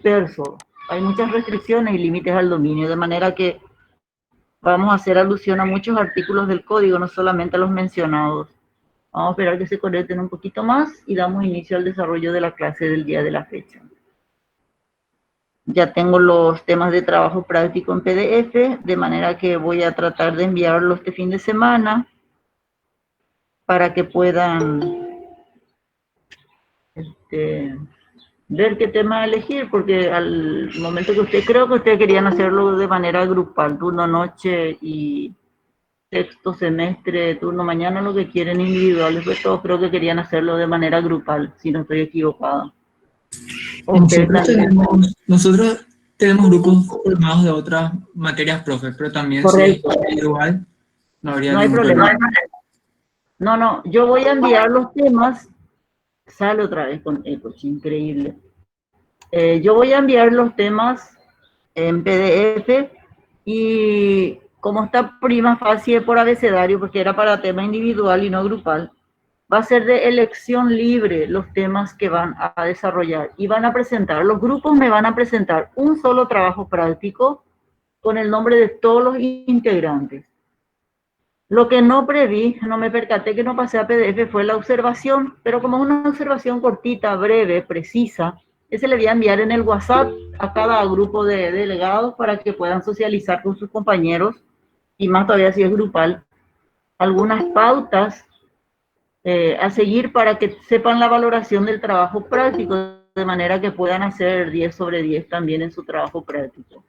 disperso. Hay muchas restricciones y límites al dominio, de manera que vamos a hacer alusión a muchos artículos del código, no solamente a los mencionados. Vamos a esperar que se conecten un poquito más y damos inicio al desarrollo de la clase del día de la fecha. Ya tengo los temas de trabajo práctico en PDF, de manera que voy a tratar de enviarlos este fin de semana para que puedan ver qué tema elegir, porque al momento que creo que ustedes querían hacerlo de manera grupal, turno noche y sexto semestre, turno mañana, lo que quieren individuales, pues todos creo que querían hacerlo de manera grupal, si no estoy equivocada. Nosotros tenemos grupos formados de otras materias, profe, pero también correcto. Si es igual, no habría No hay ningún problema. problema. No, yo voy a enviar los temas, sale otra vez con eco, increíble. Yo voy a enviar los temas en PDF y como está prima facie por abecedario, porque era para tema individual y no grupal, va a ser de elección libre los temas que van a desarrollar y van a presentar, los grupos me van a presentar un solo trabajo práctico con el nombre de todos los integrantes. Lo que no preví, no me percaté que no pasé a PDF fue la observación, pero como es una observación cortita, breve, precisa, ese le voy a enviar en el WhatsApp a cada grupo de delegados para que puedan socializar con sus compañeros, y más todavía si es grupal, algunas pautas a seguir para que sepan la valoración del trabajo práctico, de manera que puedan hacer 10 sobre 10 también en su trabajo práctico.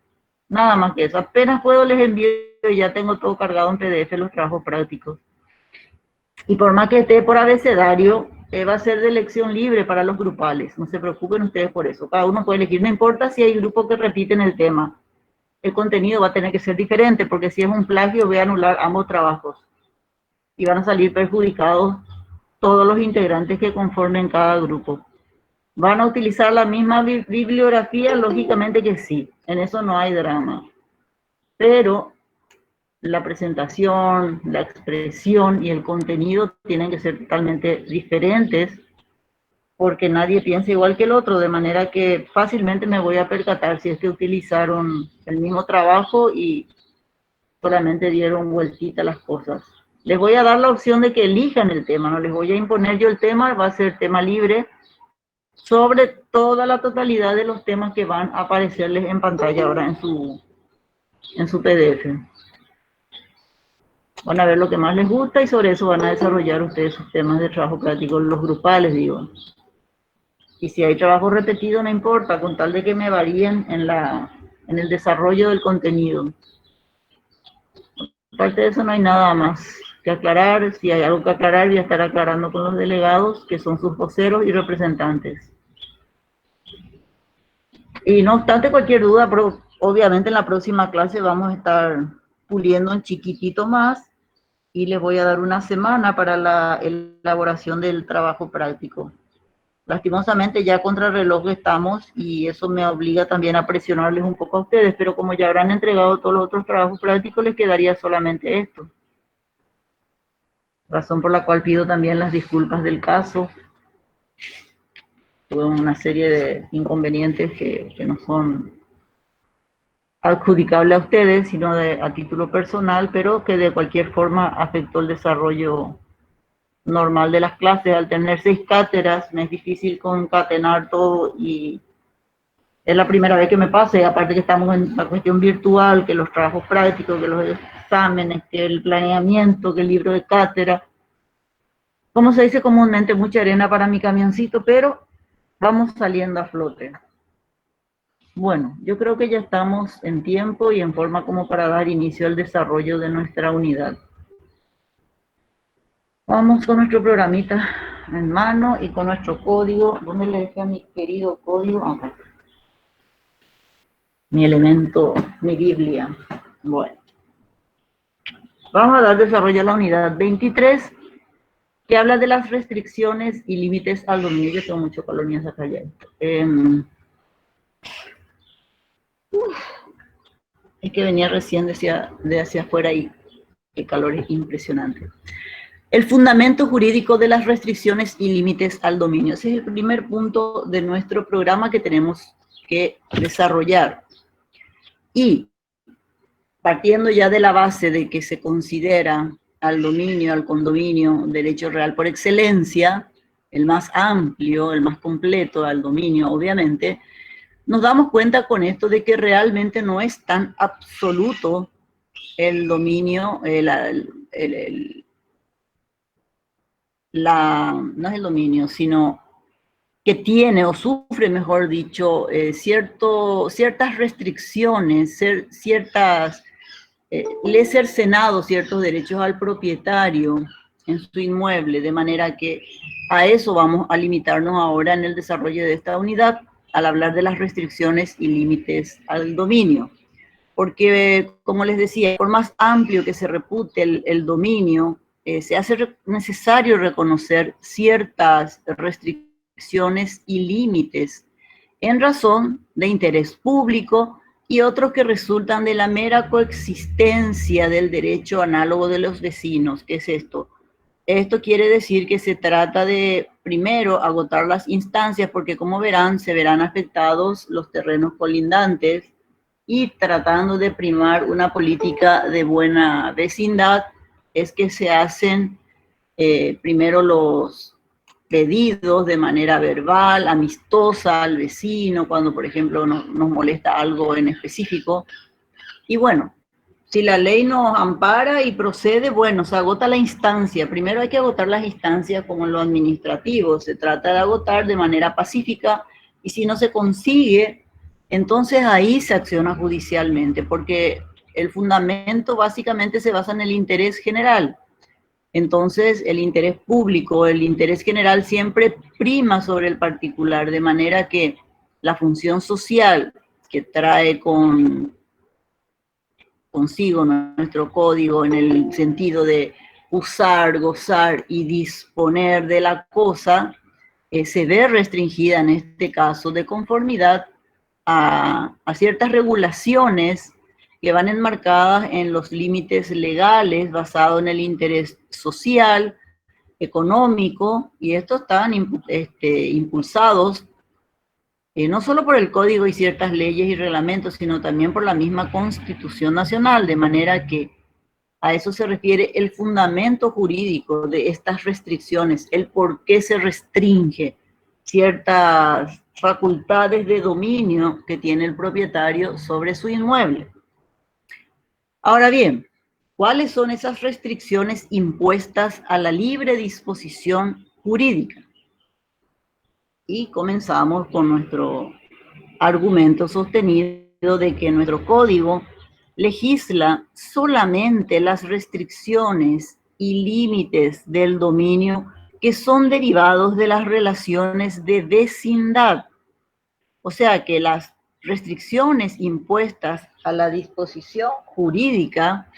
Nada más que eso. Apenas puedo les envío y ya tengo todo cargado en PDF los trabajos prácticos. Y por más que esté por abecedario, va a ser de elección libre para los grupales. No se preocupen ustedes por eso. Cada uno puede elegir. No importa si hay grupos que repiten el tema. El contenido va a tener que ser diferente, porque si es un plagio voy a anular ambos trabajos. Y van a salir perjudicados todos los integrantes que conformen cada grupo. ¿Van a utilizar la misma bibliografía? Lógicamente que sí. En eso no hay drama. Pero la presentación, la expresión y el contenido tienen que ser totalmente diferentes, porque nadie piensa igual que el otro, de manera que fácilmente me voy a percatar si es que utilizaron el mismo trabajo y solamente dieron vueltita las cosas. Les voy a dar la opción de que elijan el tema, no les voy a imponer yo el tema, va a ser tema libre sobre toda la totalidad de los temas que van a aparecerles en pantalla ahora en su PDF. Van a ver lo que más les gusta y sobre eso van a desarrollar ustedes sus temas de trabajo práctico, los grupales, digo. Y si hay trabajo repetido, no importa, con tal de que me varíen en el desarrollo del contenido. Aparte de eso, no hay nada más que aclarar. Si hay algo que aclarar, voy a estar aclarando con los delegados, que son sus voceros y representantes. Y no obstante, cualquier duda, pero obviamente en la próxima clase vamos a estar puliendo un chiquitito más y les voy a dar una semana para la elaboración del trabajo práctico. Lastimosamente ya contra el reloj estamos y eso me obliga también a presionarles un poco a ustedes, pero como ya habrán entregado todos los otros trabajos prácticos, les quedaría solamente esto. Razón por la cual pido también las disculpas del caso. Tuve una serie de inconvenientes que no son adjudicables a ustedes, sino a título personal, pero que de cualquier forma afectó el desarrollo normal de las clases. Al tener 6 cátedras me es difícil concatenar todo y es la primera vez que me pasa, y aparte que estamos en la cuestión virtual, que los trabajos prácticos, que los exámenes, que el planeamiento, que el libro de cátedra, como se dice comúnmente, mucha arena para mi camioncito, pero vamos saliendo a flote. Bueno, yo creo que ya estamos en tiempo y en forma como para dar inicio al desarrollo de nuestra unidad. Vamos con nuestro programita en mano y con nuestro código. ¿Dónde le dejé a mi querido código? Acá. Mi elemento, mi Biblia. Bueno. Vamos a dar desarrollo a la unidad 23, que habla de las restricciones y límites al dominio. Yo tengo mucho calor, ni acá ya. Es que venía recién de hacia afuera y el calor es impresionante. El fundamento jurídico de las restricciones y límites al dominio. Ese es el primer punto de nuestro programa que tenemos que desarrollar. Y partiendo ya de la base de que se considera al dominio, al condominio, derecho real por excelencia, el más amplio, el más completo, al dominio, obviamente, nos damos cuenta con esto de que realmente no es tan absoluto el dominio, no es el dominio, sino que tiene o sufre, mejor dicho, ciertas restricciones, le es cercenado ciertos derechos al propietario en su inmueble, de manera que a eso vamos a limitarnos ahora en el desarrollo de esta unidad, al hablar de las restricciones y límites al dominio. Porque, como les decía, por más amplio que se repute el dominio, se hace necesario reconocer ciertas restricciones y límites en razón de interés público y otros que resultan de la mera coexistencia del derecho análogo de los vecinos. ¿Qué es esto? Esto quiere decir que se trata de, primero, agotar las instancias, porque como verán, se verán afectados los terrenos colindantes, y tratando de primar una política de buena vecindad, es que se hacen primero los pedidos de manera verbal, amistosa al vecino, cuando por ejemplo nos molesta algo en específico. Y bueno, si la ley nos ampara y procede, bueno, se agota la instancia. Primero hay que agotar las instancias como en lo administrativo, se trata de agotar de manera pacífica, y si no se consigue, entonces ahí se acciona judicialmente, porque el fundamento básicamente se basa en el interés general. Entonces, el interés público, el interés general siempre prima sobre el particular, de manera que la función social que trae consigo nuestro código en el sentido de usar, gozar y disponer de la cosa, se ve restringida en este caso de conformidad a ciertas regulaciones que van enmarcadas en los límites legales basados en el interés social, económico, y estos están impulsados no solo por el código y ciertas leyes y reglamentos, sino también por la misma Constitución Nacional, de manera que a eso se refiere el fundamento jurídico de estas restricciones, el por qué se restringe ciertas facultades de dominio que tiene el propietario sobre su inmueble. Ahora bien, ¿cuáles son esas restricciones impuestas a la libre disposición jurídica? Y comenzamos con nuestro argumento sostenido de que nuestro código legisla solamente las restricciones y límites del dominio que son derivados de las relaciones de vecindad. O sea que las restricciones impuestas a la disposición jurídica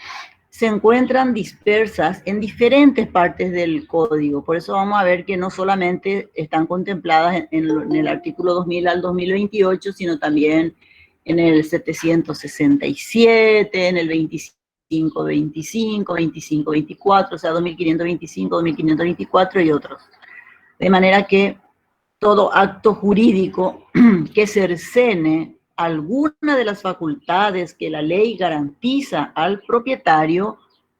se encuentran dispersas en diferentes partes del código. Por eso vamos a ver que no solamente están contempladas en el artículo 2000 al 2028, sino también en el 767, en el 2525, 2524, o sea, 2525, 2524 y otros. De manera que todo acto jurídico que cercene alguna de las facultades que la ley garantiza al propietario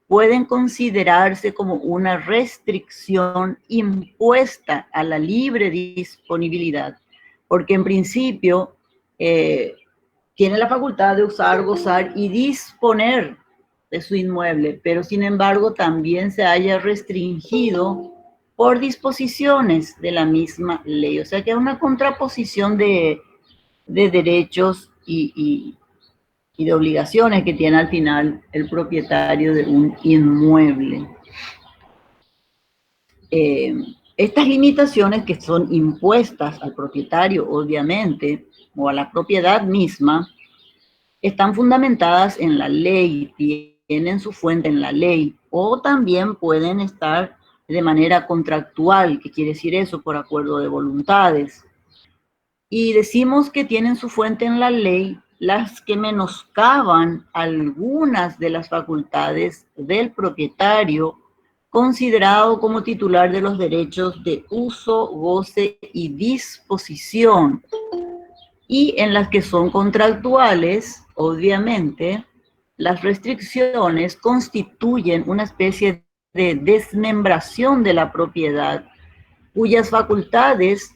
pueden considerarse como una restricción impuesta a la libre disponibilidad, porque en principio tiene la facultad de usar, gozar y disponer de su inmueble, pero sin embargo también se haya restringido por disposiciones de la misma ley. O sea que es una contraposición de derechos y de obligaciones que tiene al final el propietario de un inmueble. Estas limitaciones que son impuestas al propietario, obviamente, o a la propiedad misma, están fundamentadas en la ley, tienen su fuente en la ley, o también pueden estar de manera contractual. ¿Qué quiere decir eso? Por acuerdo de voluntades. Y decimos que tienen su fuente en la ley las que menoscaban algunas de las facultades del propietario considerado como titular de los derechos de uso, goce y disposición Y en las que son contractuales, obviamente, las restricciones constituyen una especie de desmembración de la propiedad, cuyas facultades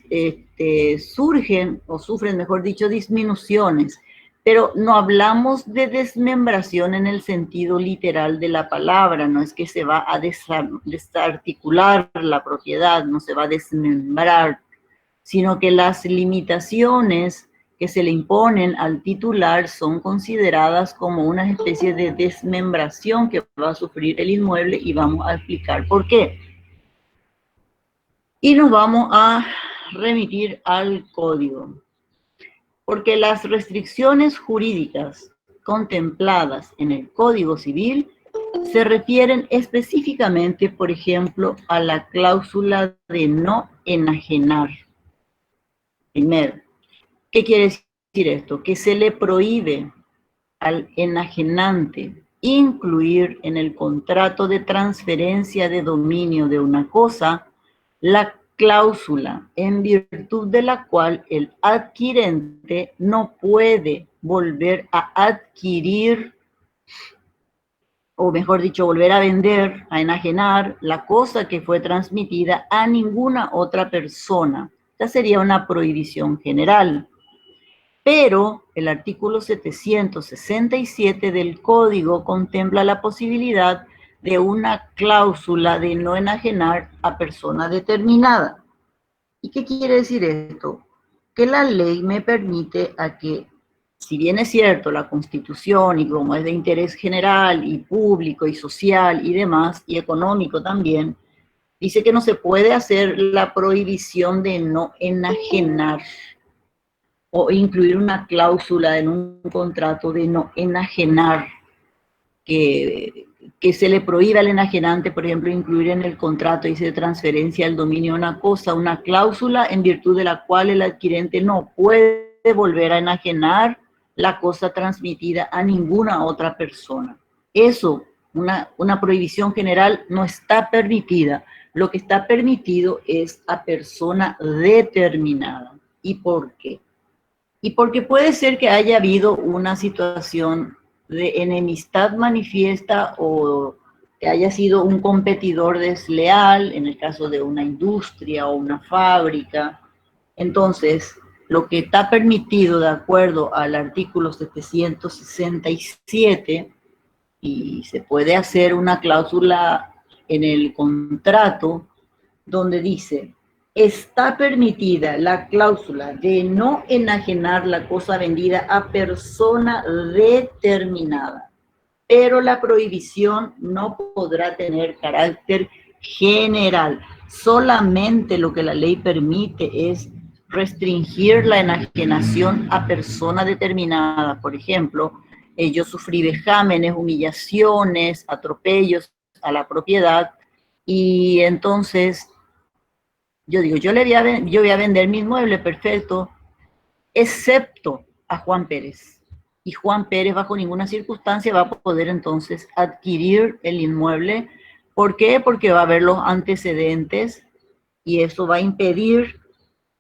surgen o sufren, mejor dicho, disminuciones. Pero no hablamos de desmembración en el sentido literal de la palabra, no es que se va a desarticular la propiedad, no se va a desmembrar, sino que las limitaciones que se le imponen al titular son consideradas como una especie de desmembración que va a sufrir el inmueble, y vamos a explicar por qué. Y nos vamos a remitir al código, porque las restricciones jurídicas contempladas en el Código Civil se refieren específicamente, por ejemplo, a la cláusula de no enajenar. Primero, ¿qué quiere decir esto? Que se le prohíbe al enajenante incluir en el contrato de transferencia de dominio de una cosa la cláusula en virtud de la cual el adquirente no puede volver a adquirir, o mejor dicho, volver a vender, a enajenar la cosa que fue transmitida a ninguna otra persona. Esta sería una prohibición general. Pero el artículo 767 del Código contempla la posibilidad de una cláusula de no enajenar a persona determinada. ¿Y qué quiere decir esto? Que la ley me permite a que, si bien es cierto, la Constitución, y como es de interés general y público y social y demás, y económico también, dice que no se puede hacer la prohibición de no enajenar o incluir una cláusula en un contrato de no enajenar, que se le prohíba al enajenante, por ejemplo, incluir en el contrato, dice, de transferencia del dominio de una cosa, una cláusula en virtud de la cual el adquirente no puede volver a enajenar la cosa transmitida a ninguna otra persona. Eso, una prohibición general, no está permitida. Lo que está permitido es a persona determinada. ¿Y por qué? Y porque puede ser que haya habido una situación de enemistad manifiesta o que haya sido un competidor desleal, en el caso de una industria o una fábrica. Entonces, lo que está permitido de acuerdo al artículo 767, y se puede hacer una cláusula en el contrato donde dice: está permitida la cláusula de no enajenar la cosa vendida a persona determinada, pero la prohibición no podrá tener carácter general. Solamente lo que la ley permite es restringir la enajenación a persona determinada. Por ejemplo, yo sufrí vejámenes, humillaciones, atropellos a la propiedad, y entonces yo digo, yo voy a vender mi inmueble, perfecto, excepto a Juan Pérez. Y Juan Pérez bajo ninguna circunstancia va a poder entonces adquirir el inmueble. ¿Por qué? Porque va a haber los antecedentes y eso va a impedir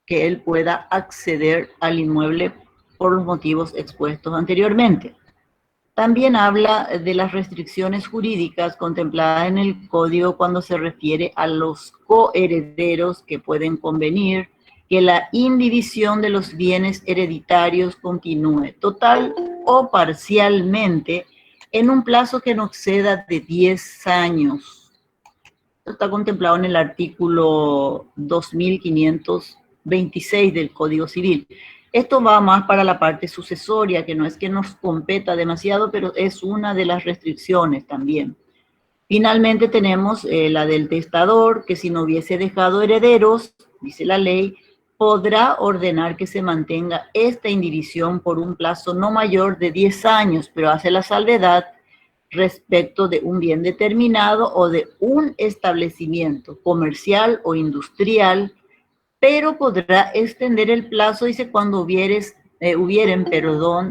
que él pueda acceder al inmueble por los motivos expuestos anteriormente. También habla de las restricciones jurídicas contempladas en el Código cuando se refiere a los coherederos que pueden convenir que la indivisión de los bienes hereditarios continúe total o parcialmente en un plazo que no exceda de 10 años. Esto está contemplado en el artículo 2526 del Código Civil. Esto va más para la parte sucesoria, que no es que nos competa demasiado, pero es una de las restricciones también. Finalmente tenemos la del testador, que si no hubiese dejado herederos, dice la ley, podrá ordenar que se mantenga esta indivisión por un plazo no mayor de 10 años, pero hace la salvedad respecto de un bien determinado o de un establecimiento comercial o industrial, pero podrá extender el plazo, dice, cuando hubieren,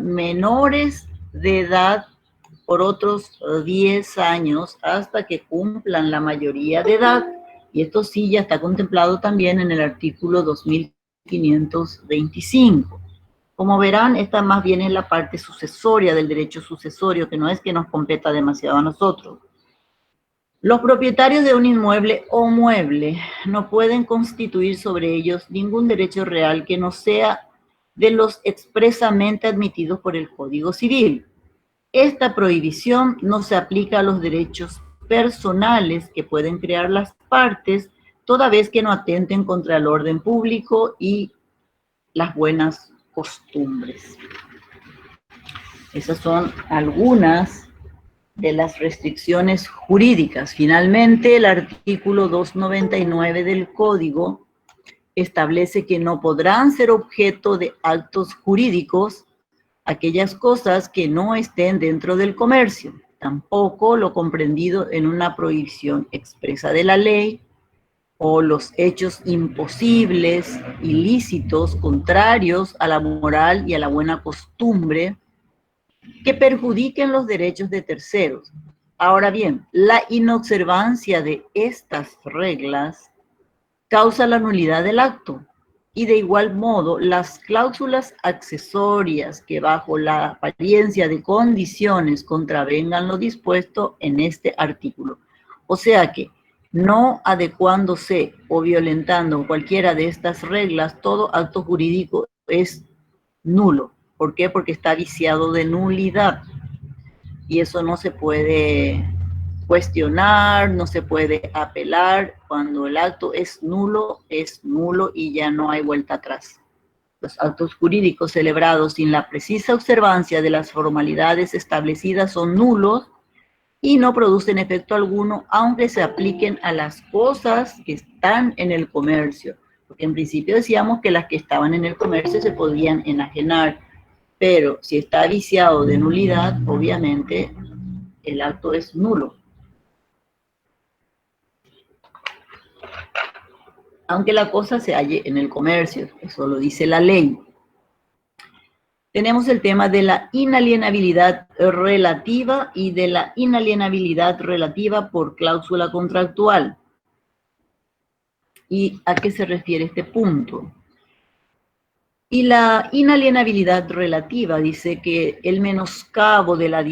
menores de edad por otros 10 años hasta que cumplan la mayoría de edad. Y esto sí ya está contemplado también en el artículo 2525. Como verán, esta más bien es la parte sucesoria del derecho sucesorio, que no es que nos competa demasiado a nosotros. Los propietarios de un inmueble o mueble no pueden constituir sobre ellos ningún derecho real que no sea de los expresamente admitidos por el Código Civil. Esta prohibición no se aplica a los derechos personales que pueden crear las partes, toda vez que no atenten contra el orden público y las buenas costumbres. Esas son algunas de las restricciones jurídicas. Finalmente, el artículo 299 del Código establece que no podrán ser objeto de actos jurídicos aquellas cosas que no estén dentro del comercio, tampoco lo comprendido en una prohibición expresa de la ley, o los hechos imposibles, ilícitos, contrarios a la moral y a la buena costumbre, que perjudiquen los derechos de terceros. Ahora bien, la inobservancia de estas reglas causa la nulidad del acto, y de igual modo las cláusulas accesorias que bajo la apariencia de condiciones contravengan lo dispuesto en este artículo. O sea que, no adecuándose o violentando cualquiera de estas reglas, todo acto jurídico es nulo. ¿Por qué? Porque está viciado de nulidad. Y eso no se puede cuestionar, no se puede apelar. Cuando el acto es nulo y ya no hay vuelta atrás. Los actos jurídicos celebrados sin la precisa observancia de las formalidades establecidas son nulos y no producen efecto alguno, aunque se apliquen a las cosas que están en el comercio. Porque en principio decíamos que las que estaban en el comercio se podían enajenar, pero si está viciado de nulidad, obviamente el acto es nulo. Aunque la cosa se halle en el comercio, eso lo dice la ley. Tenemos el tema de la inalienabilidad relativa y de la inalienabilidad relativa por cláusula contractual. ¿Y a qué se refiere este punto? Y la inalienabilidad relativa dice que el menoscabo de las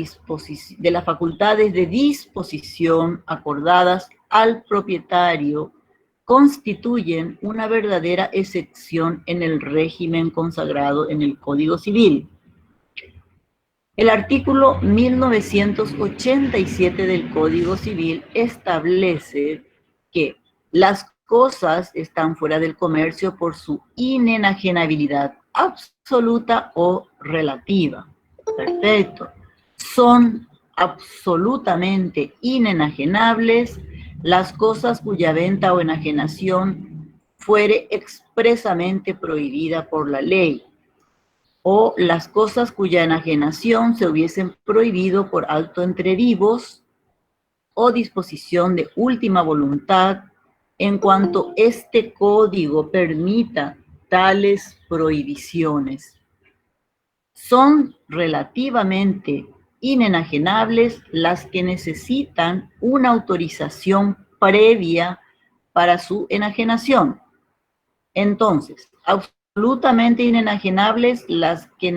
facultades de disposición acordadas al propietario constituyen una verdadera excepción en el régimen consagrado en el Código Civil. El artículo 1987 del Código Civil establece que las cosas están fuera del comercio por su inenajenabilidad absoluta o relativa. Perfecto. Son absolutamente inenajenables las cosas cuya venta o enajenación fuere expresamente prohibida por la ley, o las cosas cuya enajenación se hubiesen prohibido por acto entre vivos o disposición de última voluntad, en cuanto este código permita tales prohibiciones. Son relativamente inenajenables las que necesitan una autorización previa para su enajenación. Entonces, absolutamente inenajenables las que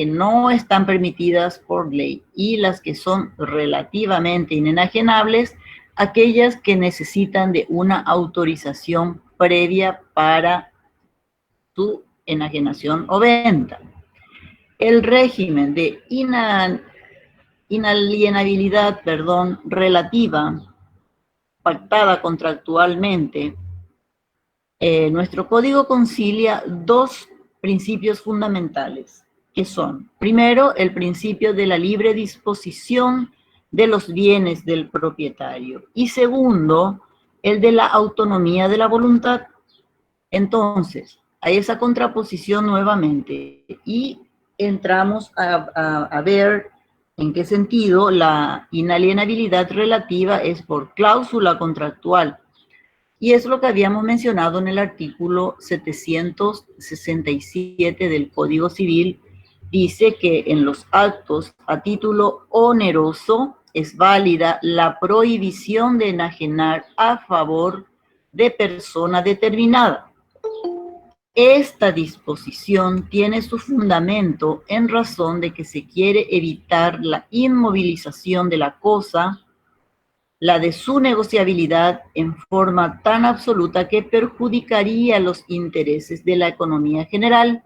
no están permitidas por ley, y las que son relativamente inenajenables, aquellas que necesitan de una autorización previa para su enajenación o venta. El régimen de inalienabilidad, relativa, pactada contractualmente, nuestro código concilia dos principios fundamentales, que son, primero, el principio de la libre disposición de los bienes del propietario, y segundo, el de la autonomía de la voluntad. Entonces, hay esa contraposición nuevamente, y entramos a ver en qué sentido la inalienabilidad relativa es por cláusula contractual. Y es lo que habíamos mencionado en el artículo 767 del Código Civil. Dice que en los actos a título oneroso es válida la prohibición de enajenar a favor de persona determinada. Esta disposición tiene su fundamento en razón de que se quiere evitar la inmovilización de la cosa, la de su negociabilidad en forma tan absoluta que perjudicaría los intereses de la economía general,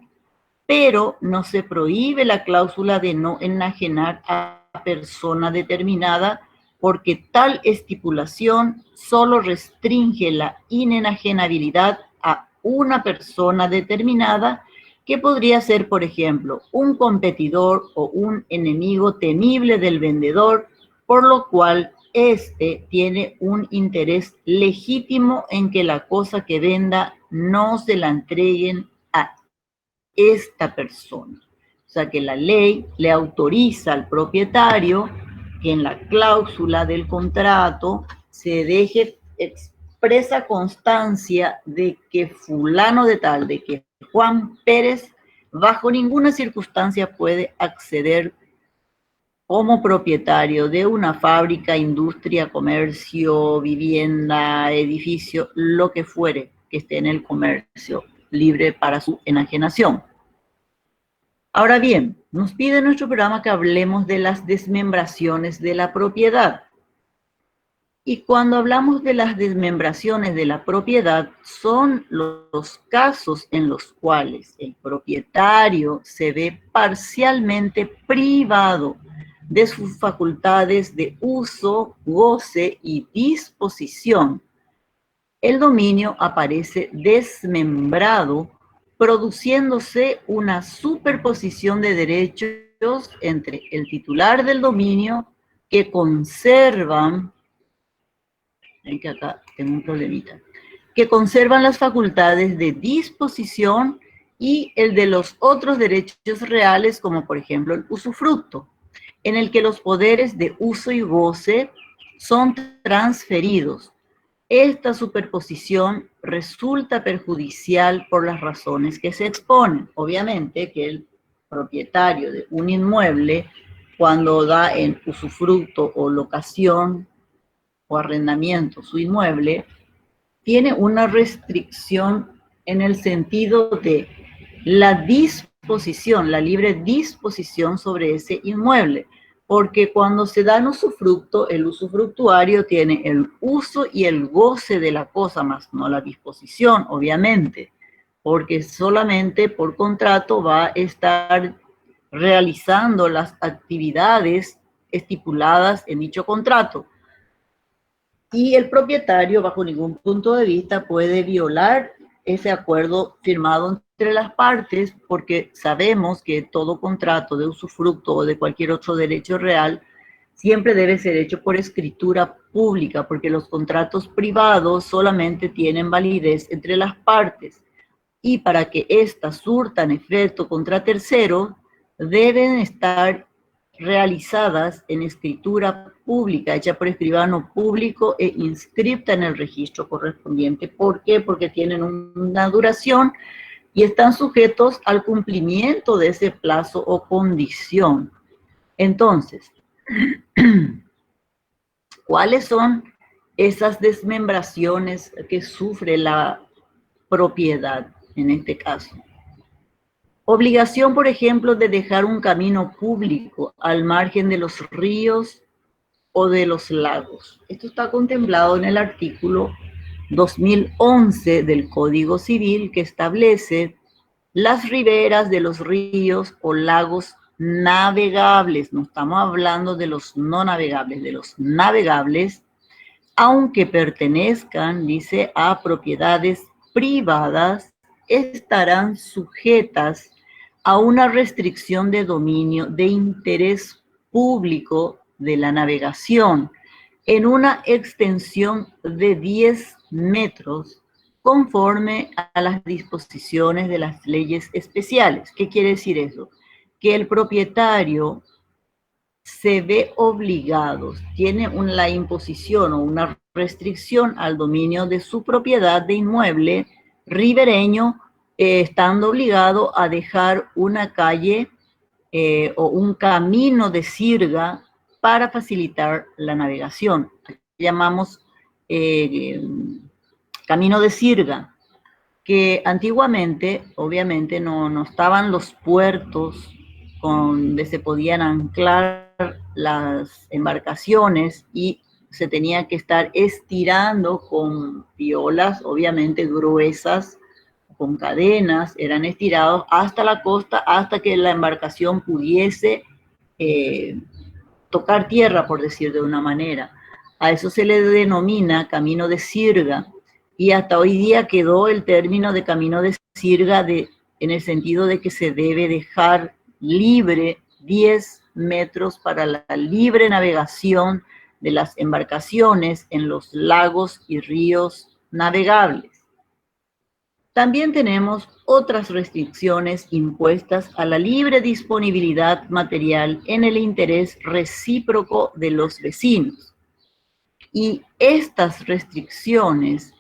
pero no se prohíbe la cláusula de no enajenar a persona determinada, porque tal estipulación solo restringe la inenajenabilidad a una persona determinada, que podría ser, por ejemplo, un competidor o un enemigo temible del vendedor, por lo cual éste tiene un interés legítimo en que la cosa que venda no se la entreguen a esta persona. O sea que la ley le autoriza al propietario que en la cláusula del contrato se deje expresa constancia de que fulano de tal, de que Juan Pérez bajo ninguna circunstancia puede acceder como propietario de una fábrica, industria, comercio, vivienda, edificio, lo que fuere que esté en el comercio libre para su enajenación. Ahora bien, nos pide nuestro programa que hablemos de las desmembraciones de la propiedad. Y cuando hablamos de las desmembraciones de la propiedad, son los casos en los cuales el propietario se ve parcialmente privado de sus facultades de uso, goce y disposición. El dominio aparece desmembrado, produciéndose una superposición de derechos entre el titular del dominio, que conservan, ven que acá tengo un problemita, que conservan las facultades de disposición, y el de los otros derechos reales, como por ejemplo el usufructo, en el que los poderes de uso y goce son transferidos. Esta superposición resulta perjudicial por las razones que se exponen. Obviamente que el propietario de un inmueble, cuando da en usufructo o locación o arrendamiento su inmueble, tiene una restricción en el sentido de la disposición, la libre disposición sobre ese inmueble, porque cuando se da en usufructo, el usufructuario tiene el uso y el goce de la cosa, más no la disposición, obviamente, porque solamente por contrato va a estar realizando las actividades estipuladas en dicho contrato. Y el propietario, bajo ningún punto de vista, puede violar ese acuerdo firmado entre las partes, porque sabemos que todo contrato de usufructo o de cualquier otro derecho real siempre debe ser hecho por escritura pública, porque los contratos privados solamente tienen validez entre las partes, y para que éstas surtan efecto contra terceros, deben estar realizadas en escritura pública, hecha por escribano público e inscripta en el registro correspondiente. ¿Por qué? Porque tienen una duración y están sujetos al cumplimiento de ese plazo o condición. Entonces, ¿cuáles son esas desmembraciones que sufre la propiedad en este caso? Obligación, por ejemplo, de dejar un camino público al margen de los ríos o de los lagos. Esto está contemplado en el artículo 2011 del Código Civil, que establece las riberas de los ríos o lagos navegables. No estamos hablando de los no navegables, de los navegables, aunque pertenezcan, dice, a propiedades privadas, estarán sujetas a una restricción de dominio de interés público de la navegación en una extensión de 10 metros, conforme a las disposiciones de las leyes especiales. ¿Qué quiere decir eso? Que el propietario se ve obligado, tiene la imposición o una restricción al dominio de su propiedad de inmueble ribereño, estando obligado a dejar una calle o un camino de sirga para facilitar la navegación. Aquí llamamos camino de sirga. que antiguamente, obviamente, no estaban los puertos donde se podían anclar las embarcaciones y se tenía que estar estirando con piolas, obviamente gruesas, con cadenas, eran estirados hasta la costa, hasta que la embarcación pudiese tocar tierra, por decir de una manera. A eso se le denomina camino de sirga, y hasta hoy día quedó el término de camino de sirga en el sentido de que se debe dejar libre 10 metros para la libre navegación de las embarcaciones en los lagos y ríos navegables. También tenemos otras restricciones impuestas a la libre disponibilidad material en el interés recíproco de los vecinos. Y estas restricciones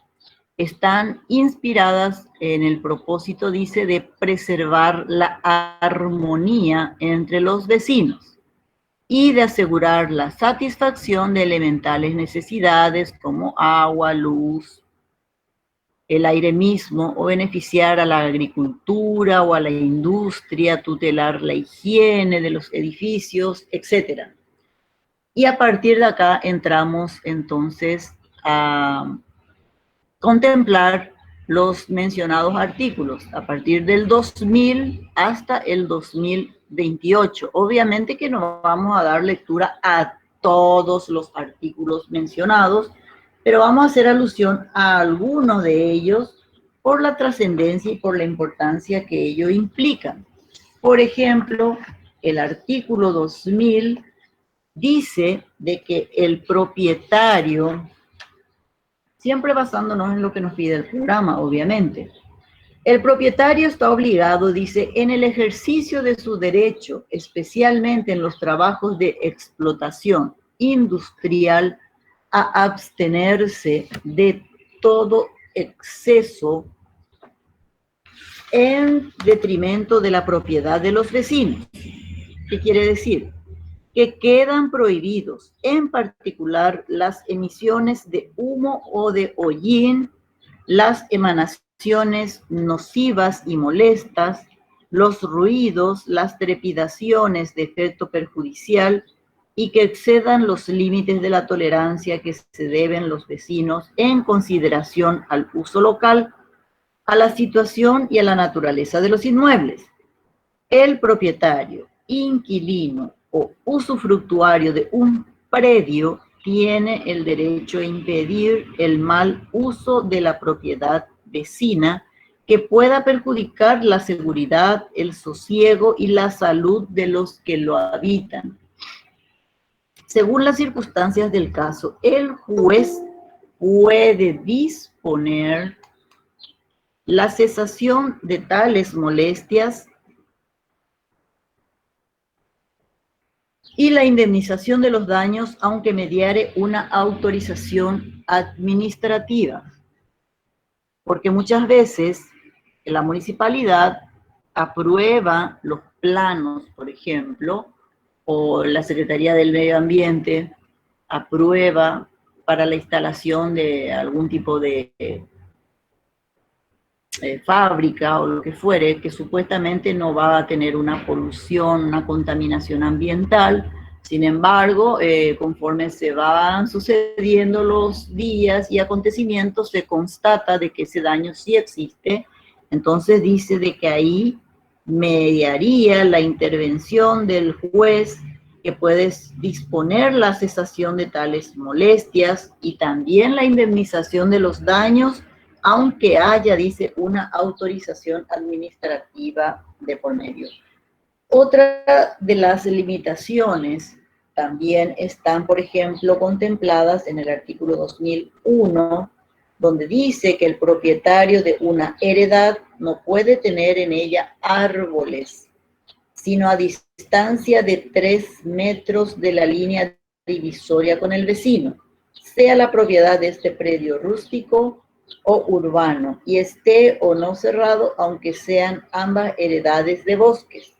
están inspiradas en el propósito, dice, de preservar la armonía entre los vecinos y de asegurar la satisfacción de elementales necesidades como agua, luz, el aire mismo, o beneficiar a la agricultura o a la industria, tutelar la higiene de los edificios, etc. Y a partir de acá entramos entonces a contemplar los mencionados artículos a partir del 2000 hasta el 2028. Obviamente que no vamos a dar lectura a todos los artículos mencionados, pero vamos a hacer alusión a algunos de ellos por la trascendencia y por la importancia que ello implica. Por ejemplo, el artículo 2000 dice de que el propietario, siempre basándonos en lo que nos pide el programa, obviamente, el propietario está obligado, dice, en el ejercicio de su derecho, especialmente en los trabajos de explotación industrial, a abstenerse de todo exceso en detrimento de la propiedad de los vecinos. ¿Qué quiere decir? Que quedan prohibidos, en particular, las emisiones de humo o de hollín, las emanaciones nocivas y molestas, los ruidos, las trepidaciones de efecto perjudicial y que excedan los límites de la tolerancia que se deben los vecinos en consideración al uso local, a la situación y a la naturaleza de los inmuebles. El propietario, inquilino o usufructuario de un predio tiene el derecho a impedir el mal uso de la propiedad vecina que pueda perjudicar la seguridad, el sosiego y la salud de los que lo habitan. Según las circunstancias del caso, el juez puede disponer la cesación de tales molestias y la indemnización de los daños, aunque mediare una autorización administrativa. Porque muchas veces la municipalidad aprueba los planos, por ejemplo, o la Secretaría del Medio Ambiente aprueba para la instalación de algún tipo de fábrica o lo que fuere, que supuestamente no va a tener una polución, una contaminación ambiental. Sin embargo, conforme se van sucediendo los días y acontecimientos, se constata de que ese daño sí existe. Entonces dice de que ahí mediaría la intervención del juez, que puede disponer la cesación de tales molestias y también la indemnización de los daños, aunque haya, dice, una autorización administrativa de por medio. Otra de las limitaciones también están, por ejemplo, contempladas en el artículo 2001, donde dice que el propietario de una heredad no puede tener en ella árboles, sino a distancia de 3 metros de la línea divisoria con el vecino, sea la propiedad de este predio rústico o urbano, y esté o no cerrado, aunque sean ambas heredades de bosques.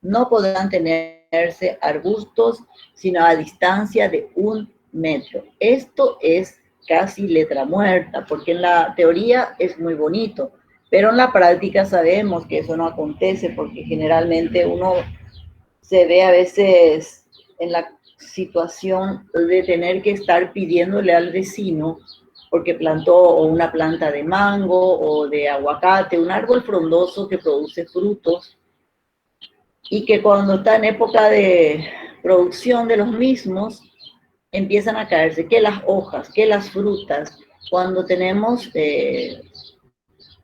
No podrán tenerse arbustos, sino a distancia de 1 metro. Esto es casi letra muerta, porque en la teoría es muy bonito, pero en la práctica sabemos que eso no acontece, porque generalmente uno se ve a veces en la situación de tener que estar pidiéndole al vecino porque plantó una planta de mango o de aguacate, un árbol frondoso que produce frutos y que cuando está en época de producción de los mismos empiezan a caerse, que las hojas, que las frutas, cuando tenemos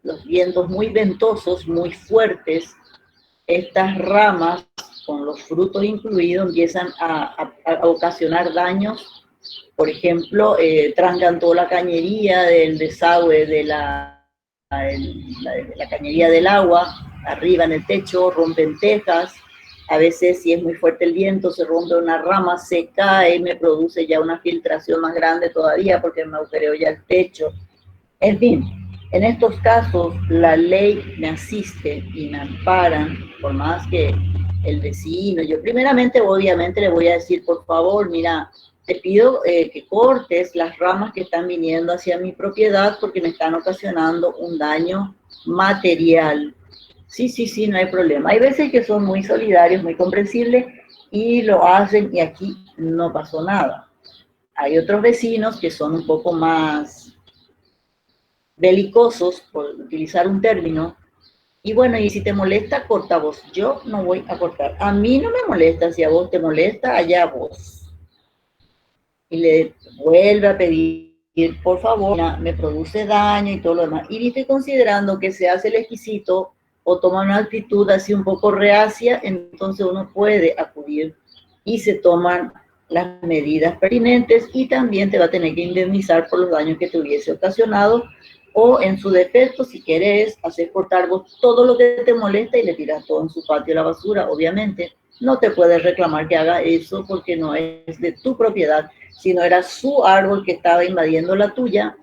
los vientos muy ventosos, muy fuertes, estas ramas, con los frutos incluidos, empiezan a ocasionar daños. Por ejemplo, trancan toda la cañería del desagüe de la cañería del agua, arriba en el techo, rompen tejas. A veces, si es muy fuerte el viento, se rompe una rama, se cae y me produce ya una filtración más grande todavía porque me agujereó ya el techo. En fin, en estos casos la ley me asiste y me amparan, por más que el vecino, yo primeramente obviamente le voy a decir, por favor, mira, te pido que cortes las ramas que están viniendo hacia mi propiedad porque me están ocasionando un daño material. Sí, sí, sí, no hay problema. Hay veces que son muy solidarios, muy comprensibles y lo hacen y aquí no pasó nada. Hay otros vecinos que son un poco más belicosos, por utilizar un término, y bueno, y si te molesta, corta vos. Yo no voy a cortar. A mí no me molesta, si a vos te molesta, allá vos. Y le vuelve a pedir, por favor, me produce daño y todo lo demás. Y viste, considerando que se hace el exquisito o toma una actitud así un poco reacia, entonces uno puede acudir y se toman las medidas pertinentes y también te va a tener que indemnizar por los daños que te hubiese ocasionado o en su defecto, si querés hacer cortar vos todo lo que te molesta y le tiras todo en su patio a la basura, obviamente no te puedes reclamar que haga eso porque no es de tu propiedad, sino era su árbol que estaba invadiendo la tuya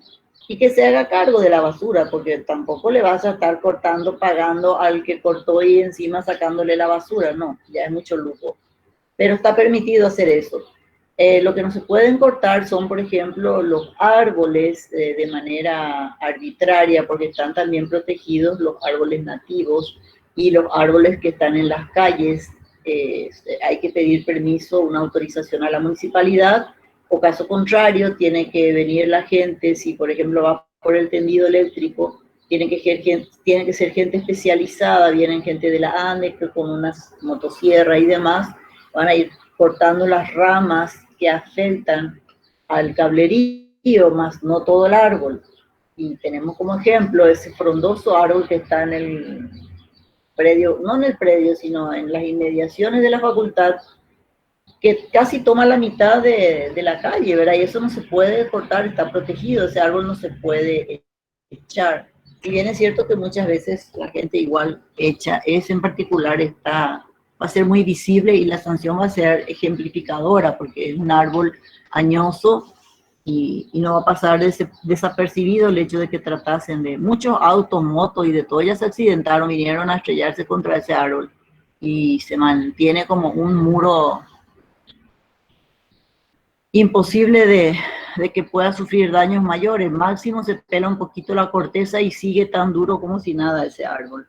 y que se haga cargo de la basura, porque tampoco le vas a estar cortando, pagando al que cortó y encima sacándole la basura, no, ya es mucho lujo. Pero está permitido hacer eso. Lo que no se pueden cortar son, por ejemplo, los árboles de manera arbitraria, porque están también protegidos los árboles nativos y los árboles que están en las calles. Hay que pedir permiso, una autorización a la municipalidad, o caso contrario, tiene que venir la gente, si por ejemplo va por el tendido eléctrico, tiene que ser gente especializada, vienen gente de la ANDE con unas motosierras y demás, van a ir cortando las ramas que afectan al cablerío, más no todo el árbol. Y tenemos como ejemplo ese frondoso árbol que está en el predio, no en el predio, sino en las inmediaciones de la facultad, que casi toma la mitad de la calle, ¿verdad? Y eso no se puede cortar, está protegido, ese árbol no se puede echar. Si bien es cierto que muchas veces la gente igual echa, ese en particular va a ser muy visible y la sanción va a ser ejemplificadora porque es un árbol añoso y no va a pasar desapercibido el hecho de que tratasen de muchos autos, motos y de todo, ya se accidentaron, vinieron a estrellarse contra ese árbol y se mantiene como un muro imposible de que pueda sufrir daños mayores. Máximo se pela un poquito la corteza y sigue tan duro como si nada ese árbol.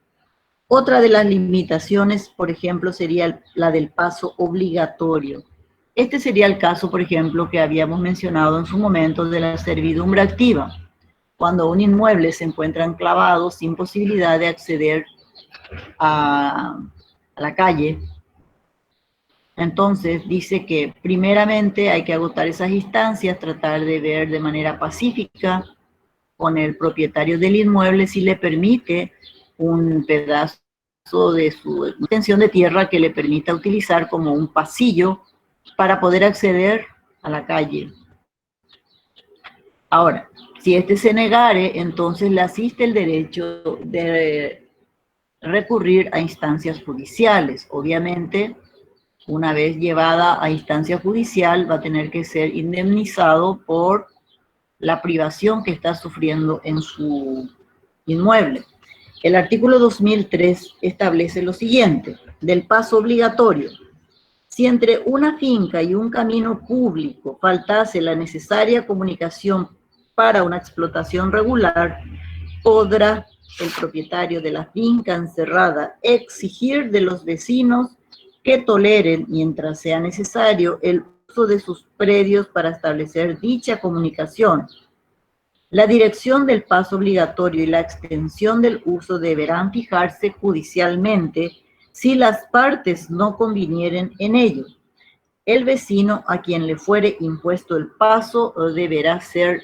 Otra de las limitaciones, por ejemplo, sería la del paso obligatorio. Este sería el caso, por ejemplo, que habíamos mencionado en su momento de la servidumbre activa, cuando un inmueble se encuentra enclavado sin posibilidad de acceder a la calle. Entonces dice que primeramente hay que agotar esas instancias, tratar de ver de manera pacífica con el propietario del inmueble si le permite un pedazo de su extensión de tierra que le permita utilizar como un pasillo para poder acceder a la calle. Ahora, si este se negare, entonces le asiste el derecho de recurrir a instancias judiciales. Obviamente, una vez llevada a instancia judicial, va a tener que ser indemnizado por la privación que está sufriendo en su inmueble. El artículo 2003 establece lo siguiente, del paso obligatorio. Si entre una finca y un camino público faltase la necesaria comunicación para una explotación regular, podrá el propietario de la finca encerrada exigir de los vecinos que toleren, mientras sea necesario, el uso de sus predios para establecer dicha comunicación. La dirección del paso obligatorio y la extensión del uso deberán fijarse judicialmente si las partes no convinieren en ello. El vecino a quien le fuere impuesto el paso deberá ser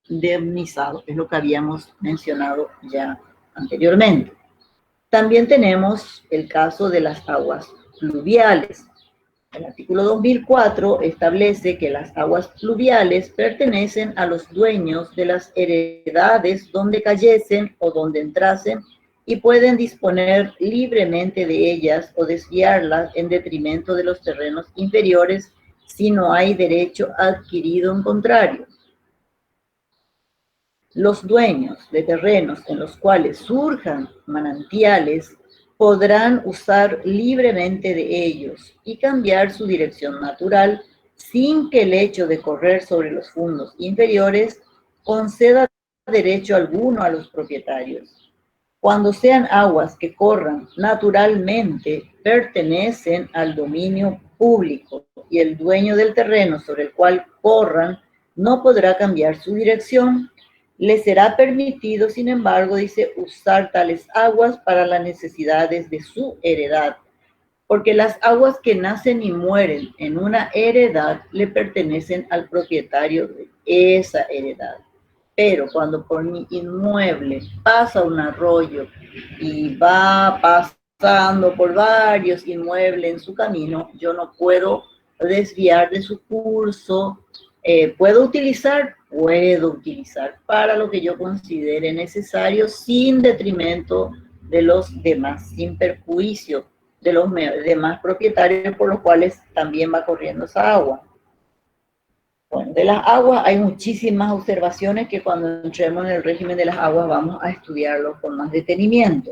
indemnizado, es lo que habíamos mencionado ya anteriormente. También tenemos el caso de las aguas pluviales. El artículo 2004 establece que las aguas pluviales pertenecen a los dueños de las heredades donde cayesen o donde entrasen y pueden disponer libremente de ellas o desviarlas en detrimento de los terrenos inferiores si no hay derecho adquirido en contrario. Los dueños de terrenos en los cuales surjan manantiales podrán usar libremente de ellos y cambiar su dirección natural sin que el hecho de correr sobre los fondos inferiores conceda derecho alguno a los propietarios. Cuando sean aguas que corran naturalmente, pertenecen al dominio público y el dueño del terreno sobre el cual corran no podrá cambiar su dirección. Le será permitido, sin embargo, dice, usar tales aguas para las necesidades de su heredad, porque las aguas que nacen y mueren en una heredad le pertenecen al propietario de esa heredad. Pero cuando por mi inmueble pasa un arroyo y va pasando por varios inmuebles en su camino, yo no puedo desviar de su curso. ¿Puedo utilizar? Puedo utilizar para lo que yo considere necesario sin detrimento de los demás, sin perjuicio de los demás propietarios por los cuales también va corriendo esa agua. Bueno, de las aguas hay muchísimas observaciones que cuando entremos en el régimen de las aguas vamos a estudiarlo con más detenimiento.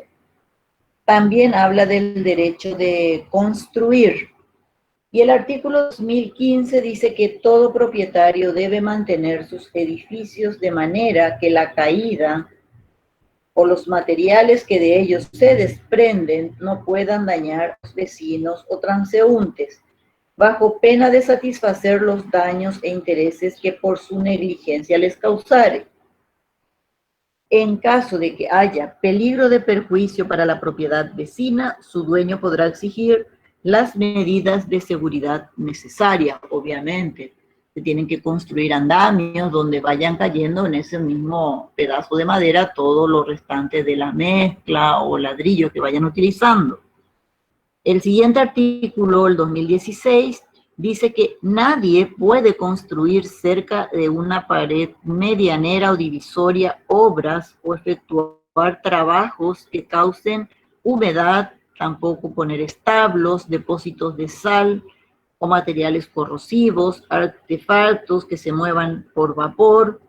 También habla del derecho de construir. Y el artículo 2015 dice que todo propietario debe mantener sus edificios de manera que la caída o los materiales que de ellos se desprenden no puedan dañar a los vecinos o transeúntes, bajo pena de satisfacer los daños e intereses que por su negligencia les causare. En caso de que haya peligro de perjuicio para la propiedad vecina, su dueño podrá exigir las medidas de seguridad necesarias. Obviamente, se tienen que construir andamios donde vayan cayendo en ese mismo pedazo de madera todo lo restante de la mezcla o ladrillo que vayan utilizando. El siguiente artículo, el 2016, dice que nadie puede construir cerca de una pared medianera o divisoria obras o efectuar trabajos que causen humedad, tampoco poner establos, depósitos de sal o materiales corrosivos, artefactos que se muevan por vapor,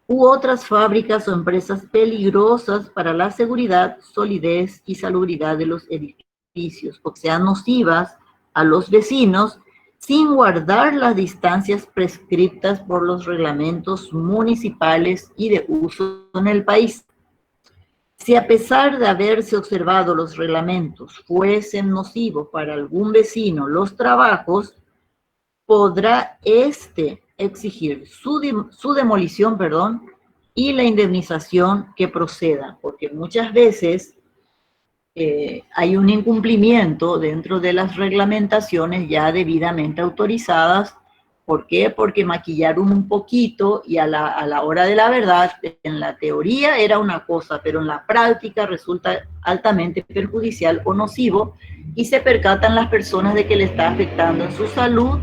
u otras fábricas o empresas peligrosas para la seguridad, solidez y salubridad de los edificios, o que sean nocivas a los vecinos, sin guardar las distancias prescritas por los reglamentos municipales y de uso en el país. Si a pesar de haberse observado los reglamentos fuesen nocivos para algún vecino los trabajos, podrá éste exigir su demolición, y la indemnización que proceda, porque muchas veces hay un incumplimiento dentro de las reglamentaciones ya debidamente autorizadas. ¿Por qué? Porque maquillaron un poquito y a la hora de la verdad, en la teoría era una cosa, pero en la práctica resulta altamente perjudicial o nocivo y se percatan las personas de que le está afectando en su salud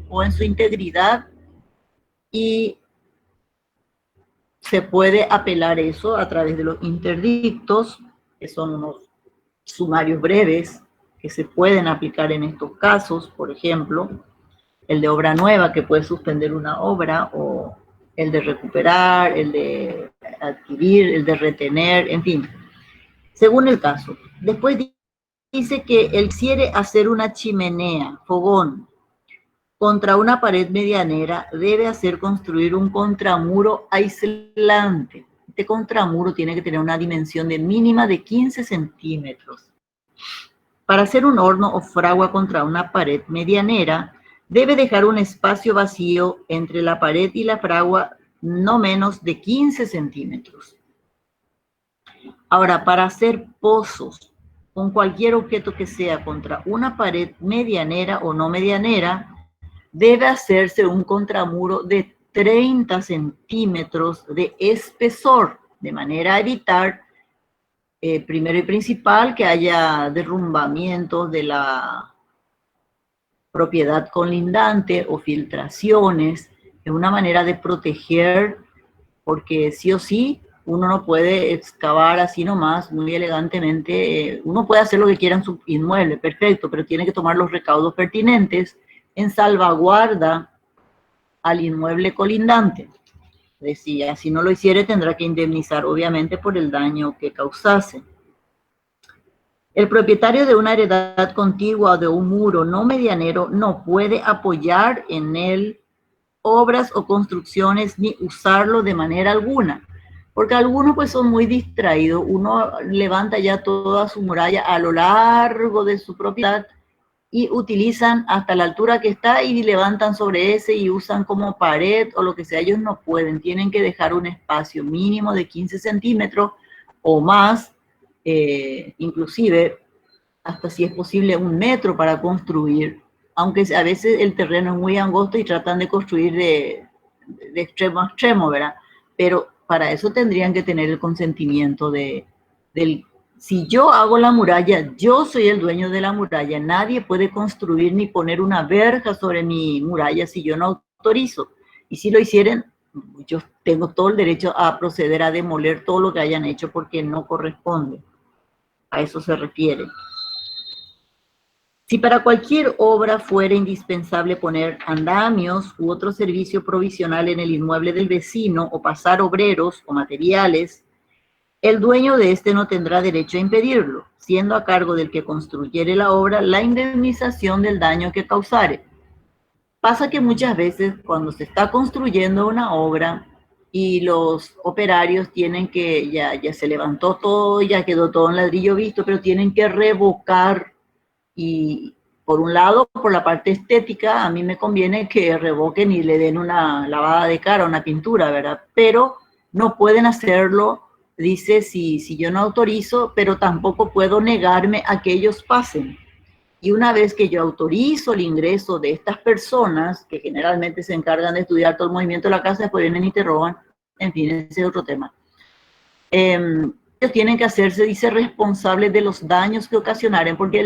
o en su integridad y se puede apelar eso a través de los interdictos, que son unos sumarios breves que se pueden aplicar en estos casos, por ejemplo, el de obra nueva que puede suspender una obra, o el de recuperar, el de adquirir, el de retener, en fin, según el caso. Después dice que él quiere hacer una chimenea, fogón, contra una pared medianera, debe hacer construir un contramuro aislante. Este contramuro tiene que tener una dimensión de mínima de 15 centímetros. Para hacer un horno o fragua contra una pared medianera, debe dejar un espacio vacío entre la pared y la fragua no menos de 15 centímetros. Ahora, para hacer pozos con cualquier objeto que sea contra una pared medianera o no medianera, debe hacerse un contramuro de 30 centímetros de espesor, de manera a evitar, primero y principal, que haya derrumbamientos de la propiedad colindante o filtraciones. Es una manera de proteger, porque sí o sí, uno no puede excavar así nomás, muy elegantemente. Uno puede hacer lo que quiera en su inmueble, perfecto, pero tiene que tomar los recaudos pertinentes en salvaguarda al inmueble colindante. Decía, si no lo hiciere, tendrá que indemnizar, obviamente, por el daño que causase. El propietario de una heredad contigua o de un muro no medianero no puede apoyar en él obras o construcciones ni usarlo de manera alguna, porque algunos pues son muy distraídos. Uno levanta ya toda su muralla a lo largo de su propiedad y utilizan hasta la altura que está y levantan sobre ese y usan como pared o lo que sea. Ellos no pueden, tienen que dejar un espacio mínimo de 15 centímetros o más, inclusive hasta si es posible 1 metro para construir, aunque a veces el terreno es muy angosto y tratan de construir de extremo a extremo, ¿verdad? Pero para eso tendrían que tener el consentimiento del. Si yo hago la muralla, yo soy el dueño de la muralla. Nadie puede construir ni poner una verja sobre mi muralla si yo no autorizo. Y si lo hicieran, yo tengo todo el derecho a proceder a demoler todo lo que hayan hecho porque no corresponde. A eso se refiere. Si para cualquier obra fuera indispensable poner andamios u otro servicio provisional en el inmueble del vecino o pasar obreros o materiales, el dueño de este no tendrá derecho a impedirlo, siendo a cargo del que construyere la obra la indemnización del daño que causare. Pasa que muchas veces cuando se está construyendo una obra y los operarios tienen que, ya se levantó todo, ya quedó todo en ladrillo visto, pero tienen que revocar. Y por un lado, por la parte estética, a mí me conviene que revoquen y le den una lavada de cara, una pintura, ¿verdad? Pero no pueden hacerlo, dice, si yo no autorizo, pero tampoco puedo negarme a que ellos pasen. Y una vez que yo autorizo el ingreso de estas personas, que generalmente se encargan de estudiar todo el movimiento de la casa, después vienen y te roban, en fin, ese es otro tema. Ellos tienen que hacerse, dice, responsables de los daños que ocasionaren, porque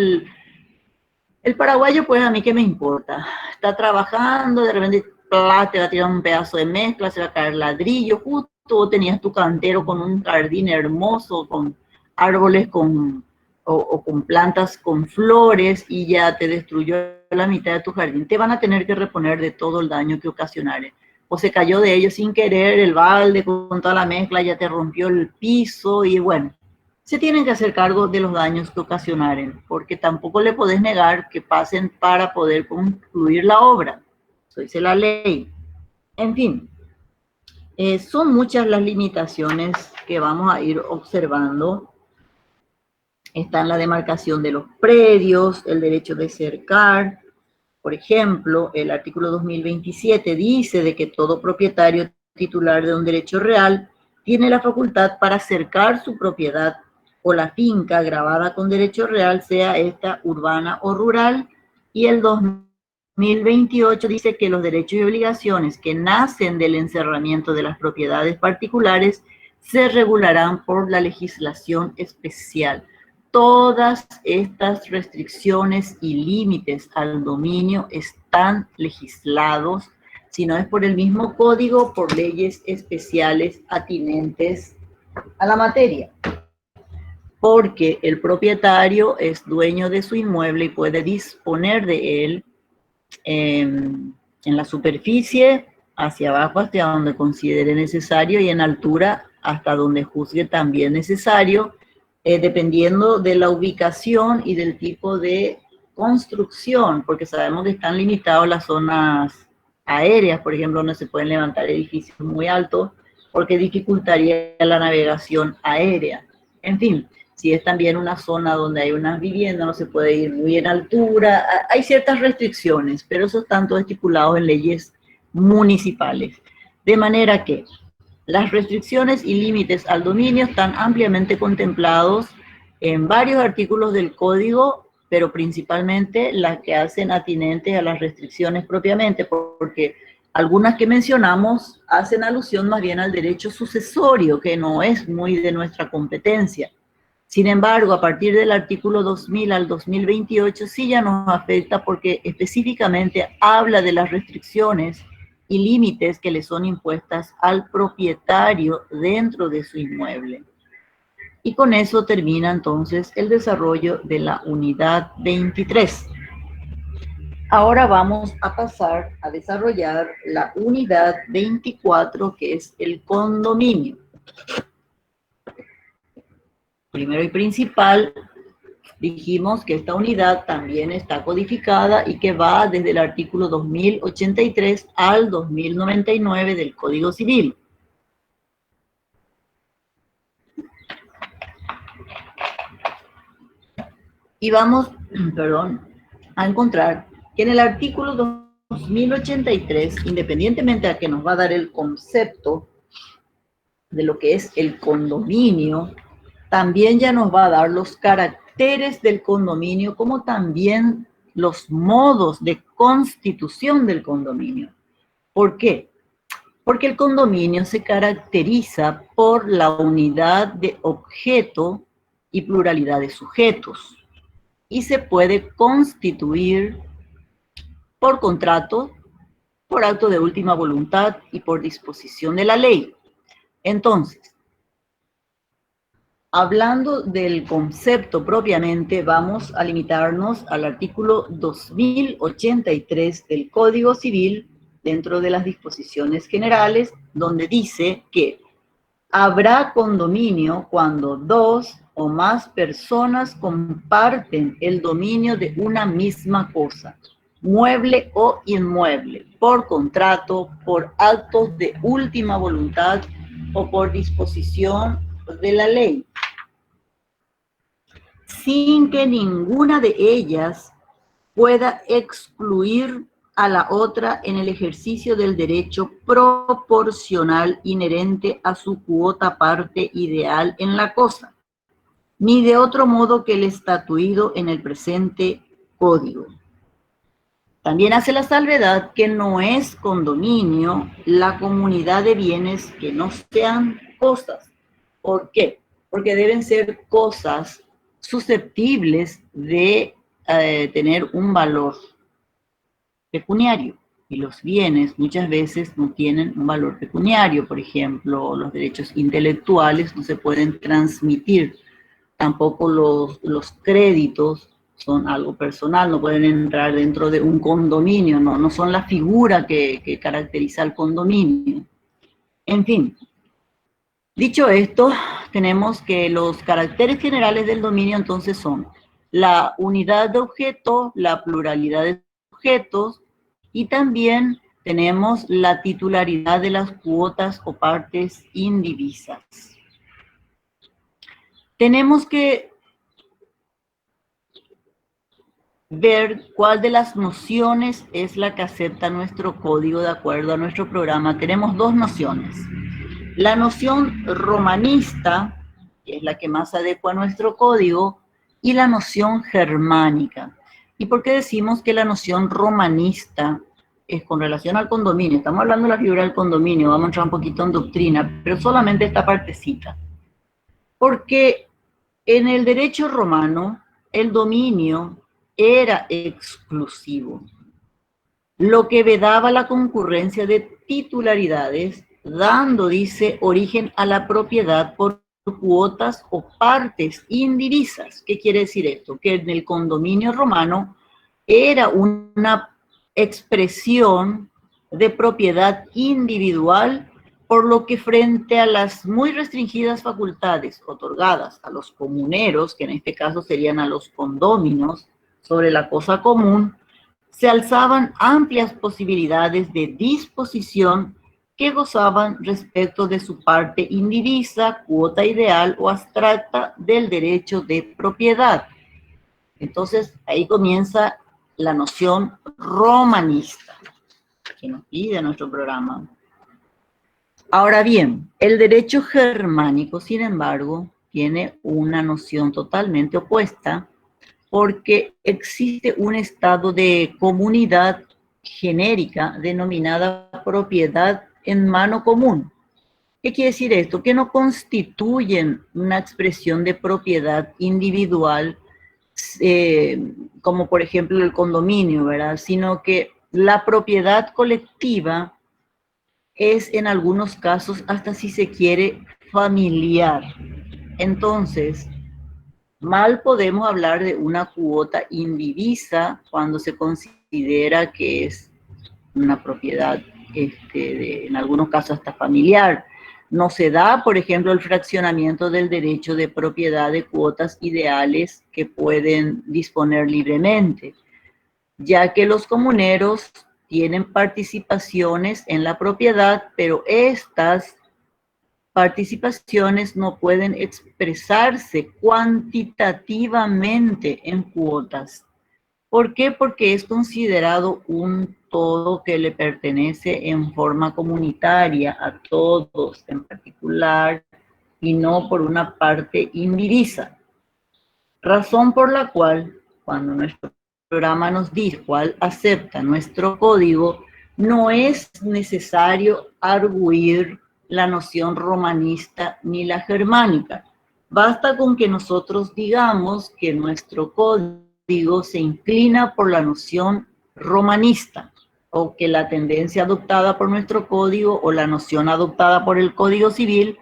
el paraguayo, pues a mí qué me importa, está trabajando, de repente te va a tirar un pedazo de mezcla, se va a caer ladrillo, justo vos tenías tu cantero con un jardín hermoso, con árboles o con plantas con flores y ya te destruyó la mitad de tu jardín. Te van a tener que reponer de todo el daño que ocasionaron. O se cayó de ellos sin querer el balde con toda la mezcla, ya te rompió el piso y bueno, se tienen que hacer cargo de los daños que ocasionaren, porque tampoco le podés negar que pasen para poder concluir la obra. Eso dice la ley. En fin, son muchas las limitaciones que vamos a ir observando. Está en la demarcación de los predios, el derecho de cercar. Por ejemplo, el artículo 2027 dice de que todo propietario titular de un derecho real tiene la facultad para cercar su propiedad o la finca grabada con derecho real, sea esta urbana o rural, y el 2028 dice que los derechos y obligaciones que nacen del encerramiento de las propiedades particulares se regularán por la legislación especial. Todas estas restricciones y límites al dominio están legislados, si no es por el mismo código, por leyes especiales atinentes a la materia. Porque el propietario es dueño de su inmueble y puede disponer de él en la superficie, hacia abajo hasta donde considere necesario y en altura hasta donde juzgue también necesario, dependiendo de la ubicación y del tipo de construcción, porque sabemos que están limitadas las zonas aéreas, por ejemplo, donde se pueden levantar edificios muy altos, porque dificultaría la navegación aérea. En fin, si es también una zona donde hay unas viviendas, no se puede ir muy en altura, hay ciertas restricciones, pero eso están todos estipulados en leyes municipales. De manera que las restricciones y límites al dominio están ampliamente contemplados en varios artículos del Código, pero principalmente las que hacen atinentes a las restricciones propiamente, porque algunas que mencionamos hacen alusión más bien al derecho sucesorio, que no es muy de nuestra competencia. Sin embargo, a partir del artículo 2000 al 2028 sí ya nos afecta porque específicamente habla de las restricciones y límites que le son impuestas al propietario dentro de su inmueble. Y con eso termina entonces el desarrollo de la unidad 23. Ahora vamos a pasar a desarrollar la unidad 24, que es el condominio. Primero y principal, dijimos que esta unidad también está codificada y que va desde el artículo 2083 al 2099 del Código Civil. Y vamos, a encontrar que en el artículo 2083, independientemente a que nos va a dar el concepto de lo que es el condominio, también ya nos va a dar los caracteres del condominio, como también los modos de constitución del condominio. ¿Por qué? Porque el condominio se caracteriza por la unidad de objeto y pluralidad de sujetos, y se puede constituir por contrato, por acto de última voluntad y por disposición de la ley. Entonces, hablando del concepto propiamente, vamos a limitarnos al artículo 2083 del Código Civil, dentro de las disposiciones generales, donde dice que habrá condominio cuando dos o más personas comparten el dominio de una misma cosa, mueble o inmueble, por contrato, por actos de última voluntad o por disposición de la ley, sin que ninguna de ellas pueda excluir a la otra en el ejercicio del derecho proporcional inherente a su cuota parte ideal en la cosa, ni de otro modo que el estatuido en el presente código. También hace la salvedad que no es condominio la comunidad de bienes que no sean cosas. ¿Por qué? Porque deben ser cosas susceptibles de tener un valor pecuniario, y los bienes muchas veces no tienen un valor pecuniario. Por ejemplo, los derechos intelectuales no se pueden transmitir, tampoco los créditos son algo personal, no pueden entrar dentro de un condominio, no son la figura que caracteriza al condominio. En fin, dicho esto, tenemos que los caracteres generales del dominio entonces son la unidad de objeto, la pluralidad de objetos, y también tenemos la titularidad de las cuotas o partes indivisas. Tenemos que ver cuál de las nociones es la que acepta nuestro código de acuerdo a nuestro programa. Tenemos dos nociones. La noción romanista, que es la que más adecua a nuestro código, y la noción germánica. ¿Y por qué decimos que la noción romanista es con relación al condominio? Estamos hablando de la figura del condominio, vamos a entrar un poquito en doctrina, pero solamente esta partecita. Porque en el derecho romano, el dominio era exclusivo, lo que vedaba la concurrencia de titularidades, dando, dice, origen a la propiedad por cuotas o partes indivisas. ¿Qué quiere decir esto? Que en el condominio romano era una expresión de propiedad individual, por lo que frente a las muy restringidas facultades otorgadas a los comuneros, que en este caso serían a los condóminos, sobre la cosa común, se alzaban amplias posibilidades de disposición que gozaban respecto de su parte indivisa, cuota ideal o abstracta del derecho de propiedad. Entonces, ahí comienza la noción romanista que nos pide nuestro programa. Ahora bien, el derecho germánico, sin embargo, tiene una noción totalmente opuesta, porque existe un estado de comunidad genérica denominada propiedad en mano común. ¿Qué quiere decir esto? Que no constituyen una expresión de propiedad individual, como por ejemplo el condominio, ¿verdad? Sino que la propiedad colectiva es en algunos casos, hasta si se quiere, familiar. Entonces, mal podemos hablar de una cuota indivisa cuando se considera que es una propiedad, en algunos casos hasta familiar. No se da, por ejemplo, el fraccionamiento del derecho de propiedad de cuotas ideales que pueden disponer libremente, ya que los comuneros tienen participaciones en la propiedad, pero estas participaciones no pueden expresarse cuantitativamente en cuotas. ¿Por qué? Porque es considerado un todo que le pertenece en forma comunitaria a todos en particular y no por una parte indivisa. Razón por la cual, cuando nuestro programa nos dice cuál acepta nuestro código, no es necesario arguir la noción romanista ni la germánica. Basta con que nosotros digamos que nuestro código se inclina por la noción romanista, o que la tendencia adoptada por nuestro código o la noción adoptada por el Código Civil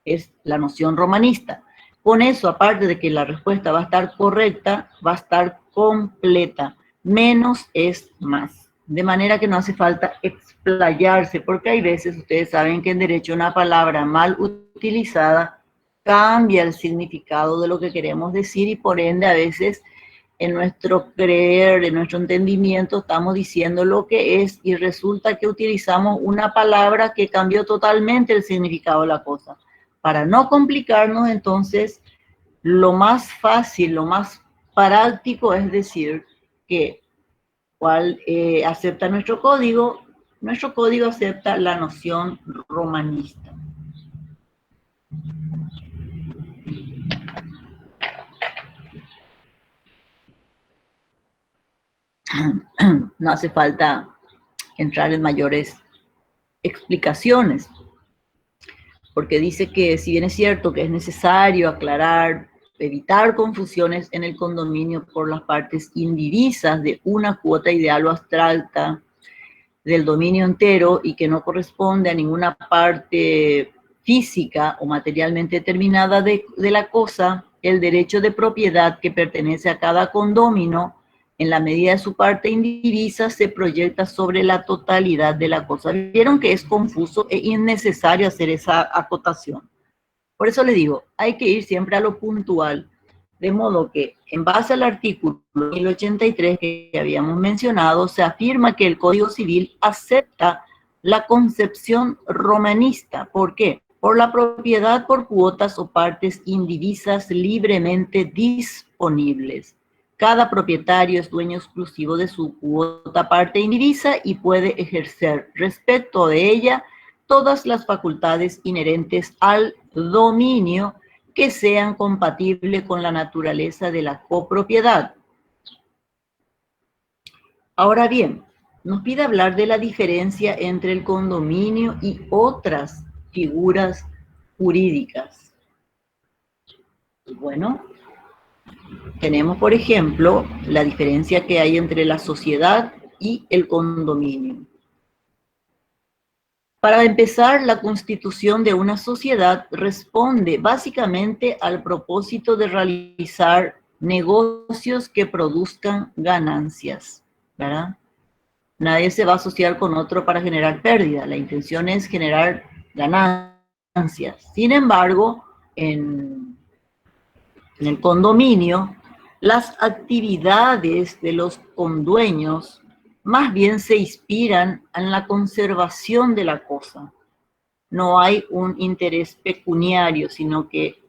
es la noción romanista. Con eso, aparte de que la respuesta va a estar correcta, va a estar completa. Menos es más. De manera que no hace falta explayarse, porque hay veces, ustedes saben que en derecho una palabra mal utilizada cambia el significado de lo que queremos decir y por ende a veces en nuestro creer, en nuestro entendimiento estamos diciendo lo que es y resulta que utilizamos una palabra que cambió totalmente el significado de la cosa. Para no complicarnos, entonces, lo más fácil, lo más práctico es decir que cuál acepta nuestro código acepta la noción romanista. No hace falta entrar en mayores explicaciones, porque dice que si bien es cierto que es necesario aclarar, evitar confusiones en el condominio por las partes indivisas de una cuota ideal o abstracta del dominio entero y que no corresponde a ninguna parte física o materialmente determinada de la cosa, el derecho de propiedad que pertenece a cada condómino, en la medida de su parte indivisa, se proyecta sobre la totalidad de la cosa. Vieron que es confuso e innecesario hacer esa acotación. Por eso le digo, hay que ir siempre a lo puntual, de modo que, en base al artículo 1083 que habíamos mencionado, se afirma que el Código Civil acepta la concepción romanista. ¿Por qué? Por la propiedad por cuotas o partes indivisas libremente disponibles. Cada propietario es dueño exclusivo de su cuota parte indivisa y puede ejercer respecto de ella todas las facultades inherentes al dominio que sean compatibles con la naturaleza de la copropiedad. Ahora bien, nos pide hablar de la diferencia entre el condominio y otras figuras jurídicas. Bueno, tenemos, por ejemplo, la diferencia que hay entre la sociedad y el condominio. Para empezar, la constitución de una sociedad responde básicamente al propósito de realizar negocios que produzcan ganancias, ¿verdad? Nadie se va a asociar con otro para generar pérdida. La intención es generar ganancias. Sin embargo, en el condominio, Las actividades de los condueños más bien se inspiran en la conservación de la cosa. No hay un interés pecuniario, sino que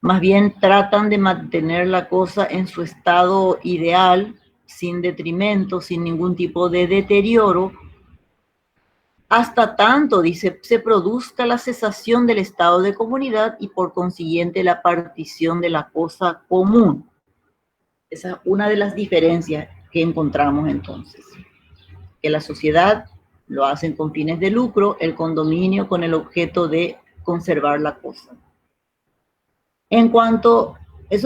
más bien tratan de mantener la cosa en su estado ideal, sin detrimento, sin ningún tipo de deterioro, hasta tanto, dice, se produzca la cesación del estado de comunidad y por consiguiente la partición de la cosa común. Esa es una de las diferencias que encontramos entonces. Que la sociedad lo hacen con fines de lucro, el condominio con el objeto de conservar la cosa. Eso en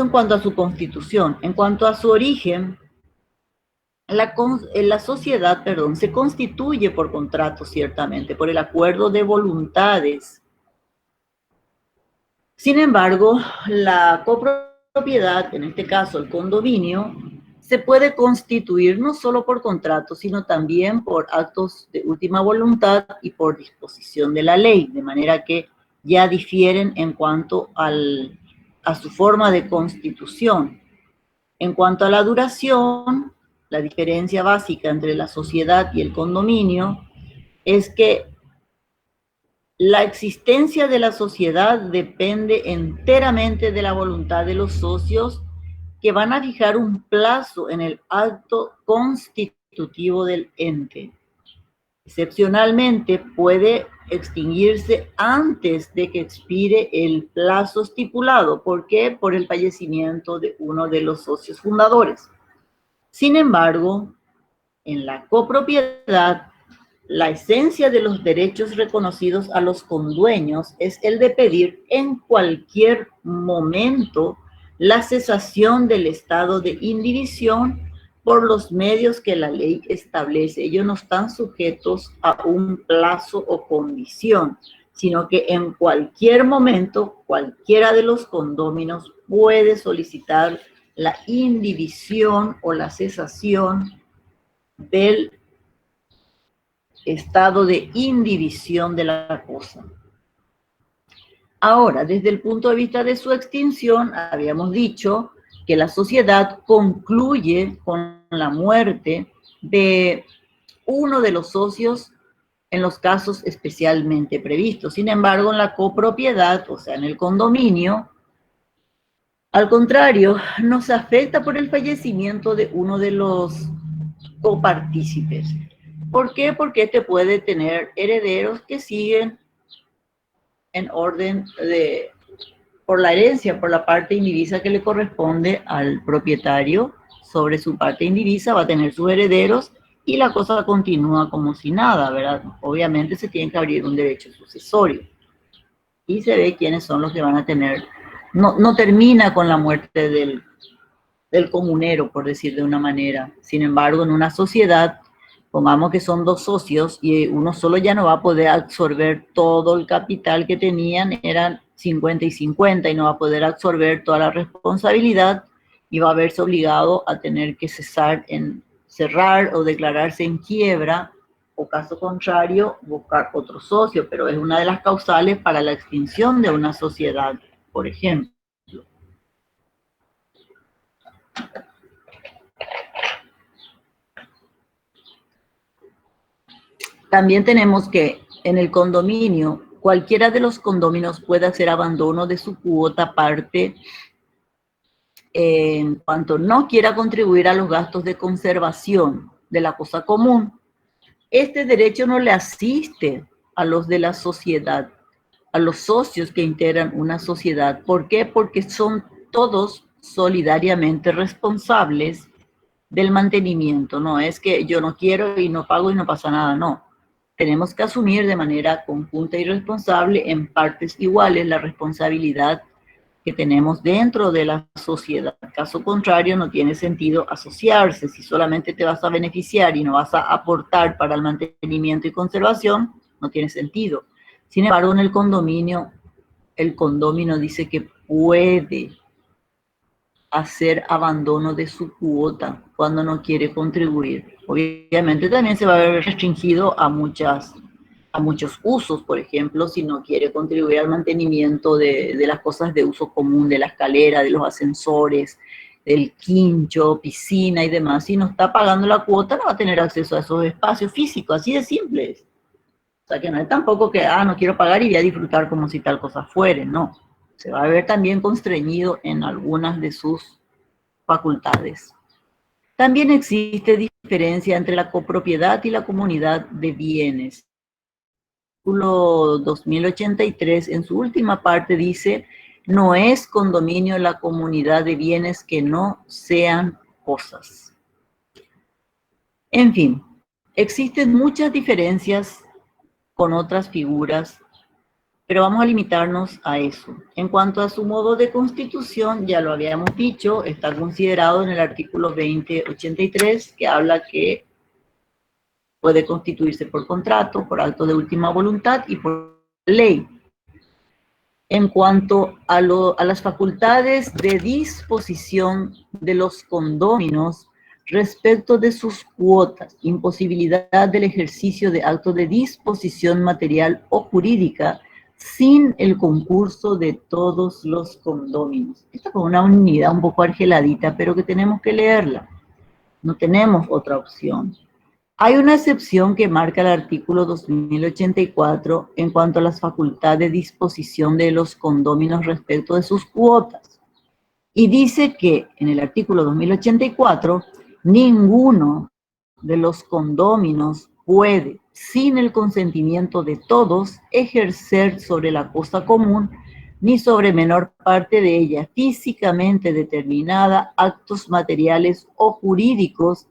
cuanto a su constitución. En cuanto a su origen, la sociedad, se constituye por contrato, ciertamente, por el acuerdo de voluntades. Sin embargo, la copropiedad, en este caso el condominio, se puede constituir no solo por contrato, sino también por actos de última voluntad y por disposición de la ley, de manera que ya difieren en cuanto a su forma de constitución. En cuanto a la duración, la diferencia básica entre la sociedad y el condominio es que la existencia de la sociedad depende enteramente de la voluntad de los socios, que van a fijar un plazo en el acto constitutivo del ente. Excepcionalmente puede extinguirse antes de que expire el plazo estipulado. ¿Por qué? Por el fallecimiento de uno de los socios fundadores. Sin embargo, en la copropiedad, la esencia de los derechos reconocidos a los condueños es el de pedir en cualquier momento la cesación del estado de indivisión por los medios que la ley establece. Ellos no están sujetos a un plazo o condición, sino que en cualquier momento cualquiera de los condóminos puede solicitar la indivisión o la cesación del estado de indivisión de la cosa. Ahora, desde el punto de vista de su extinción, habíamos dicho que la sociedad concluye con la muerte de uno de los socios en los casos especialmente previstos. Sin embargo, en la copropiedad, o sea, en el condominio, al contrario, no se afecta por el fallecimiento de uno de los copartícipes. ¿Por qué? Porque este puede tener herederos que siguen en orden por la herencia, por la parte indivisa que le corresponde al propietario sobre su parte indivisa, va a tener sus herederos y la cosa continúa como si nada, ¿verdad? Obviamente se tiene que abrir un derecho sucesorio y se ve quiénes son los que van a tener. No termina con la muerte del comunero, por decir de una manera. Sin embargo, en una sociedad, pongamos que son dos socios y uno solo ya no va a poder absorber todo el capital que tenían, eran 50 y 50, y no va a poder absorber toda la responsabilidad y va a verse obligado a tener que cerrar o declararse en quiebra, o caso contrario, buscar otro socio, pero es una de las causales para la extinción de una sociedad, por ejemplo. También tenemos que en el condominio, cualquiera de los condóminos puede hacer abandono de su cuota parte en cuanto no quiera contribuir a los gastos de conservación de la cosa común. Este derecho no le asiste a los de la sociedad, a los socios que integran una sociedad. ¿Por qué? Porque son todos solidariamente responsables del mantenimiento. No es que yo no quiero y no pago y no pasa nada, no. Tenemos que asumir de manera conjunta y responsable en partes iguales la responsabilidad que tenemos dentro de la sociedad. Caso contrario, no tiene sentido asociarse. Si solamente te vas a beneficiar y no vas a aportar para el mantenimiento y conservación, no tiene sentido. Sin embargo, en el condominio dice que puede hacer abandono de su cuota cuando no quiere contribuir. Obviamente también se va a ver restringido a muchas a muchos usos, por ejemplo, si no quiere contribuir al mantenimiento de las cosas de uso común, de la escalera, de los ascensores, del quincho, piscina y demás, si no está pagando la cuota, no va a tener acceso a esos espacios físicos, así de simple es. O sea, que no es tampoco que, no quiero pagar y voy a disfrutar como si tal cosa fuere, no. Se va a ver también constreñido en algunas de sus facultades. También existe diferencia entre la copropiedad y la comunidad de bienes. El artículo 2083, en su última parte, dice: no es condominio la comunidad de bienes que no sean cosas. En fin, existen muchas diferencias con otras figuras, pero vamos a limitarnos a eso. En cuanto a su modo de constitución, ya lo habíamos dicho, está considerado en el artículo 2083, que habla que puede constituirse por contrato, por acto de última voluntad y por ley. En cuanto a las facultades de disposición de los condóminos respecto de sus cuotas, imposibilidad del ejercicio de actos de disposición material o jurídica sin el concurso de todos los condóminos. Esta es una unidad un poco argeladita, pero que tenemos que leerla. No tenemos otra opción. Hay una excepción que marca el artículo 2084 en cuanto a las facultades de disposición de los condóminos respecto de sus cuotas. Y dice que en el artículo 2084, ninguno de los condóminos puede, sin el consentimiento de todos, ejercer sobre la cosa común ni sobre menor parte de ella físicamente determinada actos materiales o jurídicos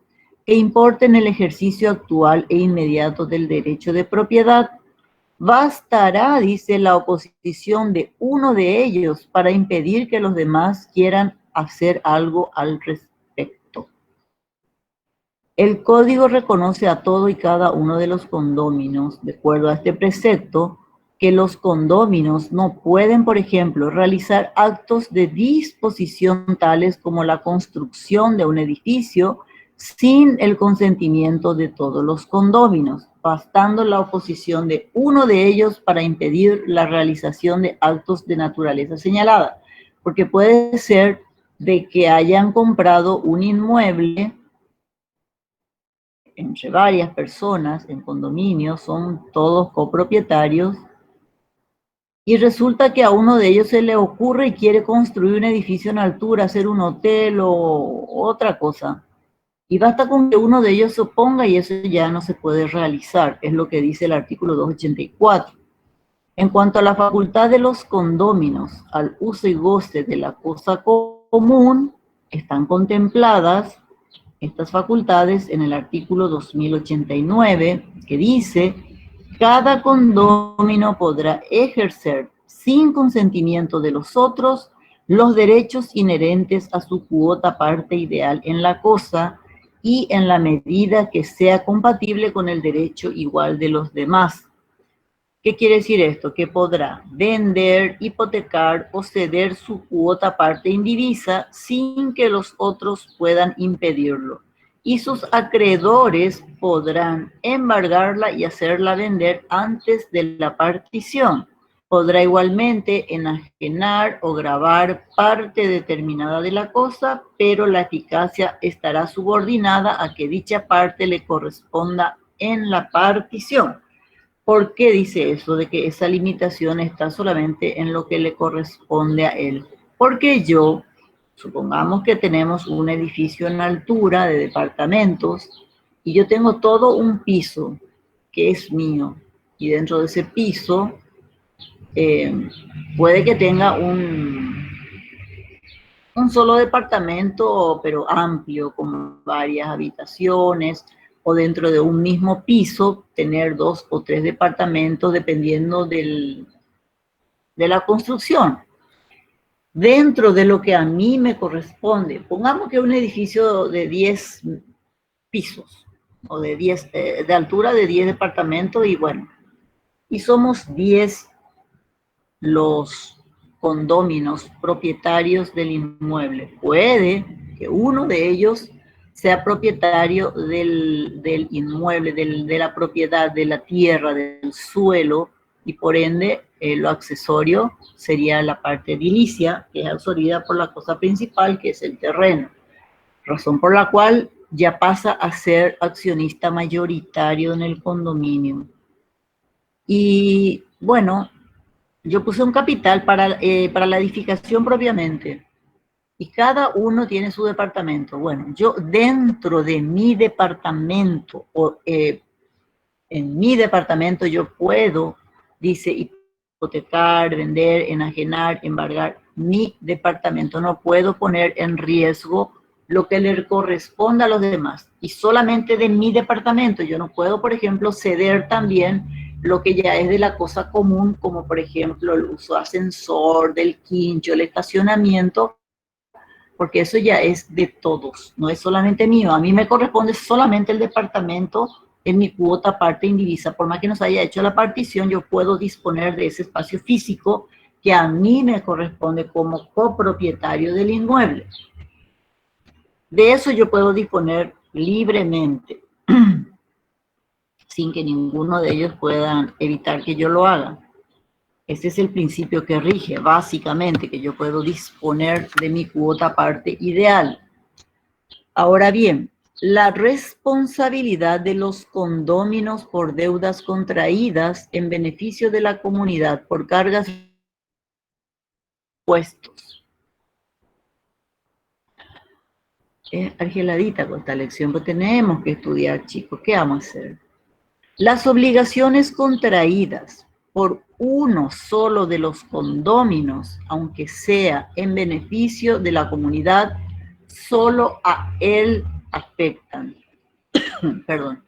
que importen el ejercicio actual e inmediato del derecho de propiedad. Bastará, dice, la oposición de uno de ellos para impedir que los demás quieran hacer algo al respecto. El código reconoce a todo y cada uno de los condóminos, de acuerdo a este precepto, que los condóminos no pueden, por ejemplo, realizar actos de disposición tales como la construcción de un edificio sin el consentimiento de todos los condóminos, bastando la oposición de uno de ellos para impedir la realización de actos de naturaleza señalada, porque puede ser de que hayan comprado un inmueble entre varias personas en condominio, son todos copropietarios, y resulta que a uno de ellos se le ocurre y quiere construir un edificio en altura, hacer un hotel o otra cosa. Y basta con que uno de ellos se oponga y eso ya no se puede realizar, es lo que dice el artículo 284. En cuanto a la facultad de los condóminos al uso y goce de la cosa común, están contempladas estas facultades en el artículo 2089, que dice: cada condómino podrá ejercer sin consentimiento de los otros los derechos inherentes a su cuota parte ideal en la cosa y en la medida que sea compatible con el derecho igual de los demás. ¿Qué quiere decir esto? Que podrá vender, hipotecar o ceder su cuota parte indivisa sin que los otros puedan impedirlo. Y sus acreedores podrán embargarla y hacerla vender antes de la partición. Podrá igualmente enajenar o gravar parte determinada de la cosa, pero la eficacia estará subordinada a que dicha parte le corresponda en la partición. ¿Por qué dice eso? De que esa limitación está solamente en lo que le corresponde a él. Porque yo, supongamos que tenemos un edificio en altura de departamentos y yo tengo todo un piso que es mío. Y dentro de ese piso puede que tenga un solo departamento, pero amplio, con varias habitaciones, o dentro de un mismo piso tener 2 o 3 departamentos dependiendo de la construcción. Dentro de lo que a mí me corresponde, pongamos que un edificio de 10 pisos, o de 10, de altura de 10 departamentos, y bueno, y somos 10 los condóminos propietarios del inmueble. Puede que uno de ellos sea propietario del inmueble, de la propiedad, de la tierra, del suelo, y por ende lo accesorio sería la parte edilicia, que es absorbida por la cosa principal, que es el terreno. Razón por la cual ya pasa a ser accionista mayoritario en el condominio. Y bueno, yo puse un capital para la edificación propiamente. Y cada uno tiene su departamento. Bueno, yo dentro de mi departamento, en mi departamento yo puedo, dice, hipotecar, vender, enajenar, embargar mi departamento. No puedo poner en riesgo lo que le corresponda a los demás. Y solamente de mi departamento. Yo no puedo, por ejemplo, ceder también lo que ya es de la cosa común, como por ejemplo el uso de ascensor, del quincho, el estacionamiento, porque eso ya es de todos, no es solamente mío. A mí me corresponde solamente el departamento en mi cuota parte indivisa. Por más que nos haya hecho la partición, yo puedo disponer de ese espacio físico que a mí me corresponde como copropietario del inmueble. De eso yo puedo disponer libremente, sin que ninguno de ellos pueda evitar que yo lo haga. Ese es el principio que rige, básicamente, que yo puedo disponer de mi cuota parte ideal. Ahora bien, la responsabilidad de los condóminos por deudas contraídas en beneficio de la comunidad por cargas y impuestos. Es argeladita con esta lección, pero tenemos que estudiar, chicos. ¿Qué vamos a hacer? Las obligaciones contraídas por uno solo de los condóminos, aunque sea en beneficio de la comunidad, solo a él afectan. Perdón.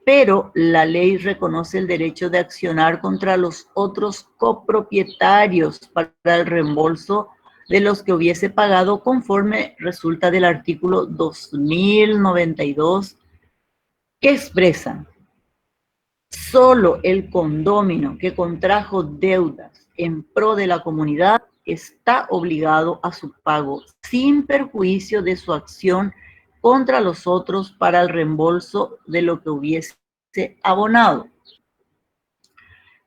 Pero la ley reconoce el derecho de accionar contra los otros copropietarios para el reembolso de los que hubiese pagado, conforme resulta del artículo 2092, que expresa: solo el condómino que contrajo deudas en pro de la comunidad está obligado a su pago, sin perjuicio de su acción contra los otros para el reembolso de lo que hubiese abonado.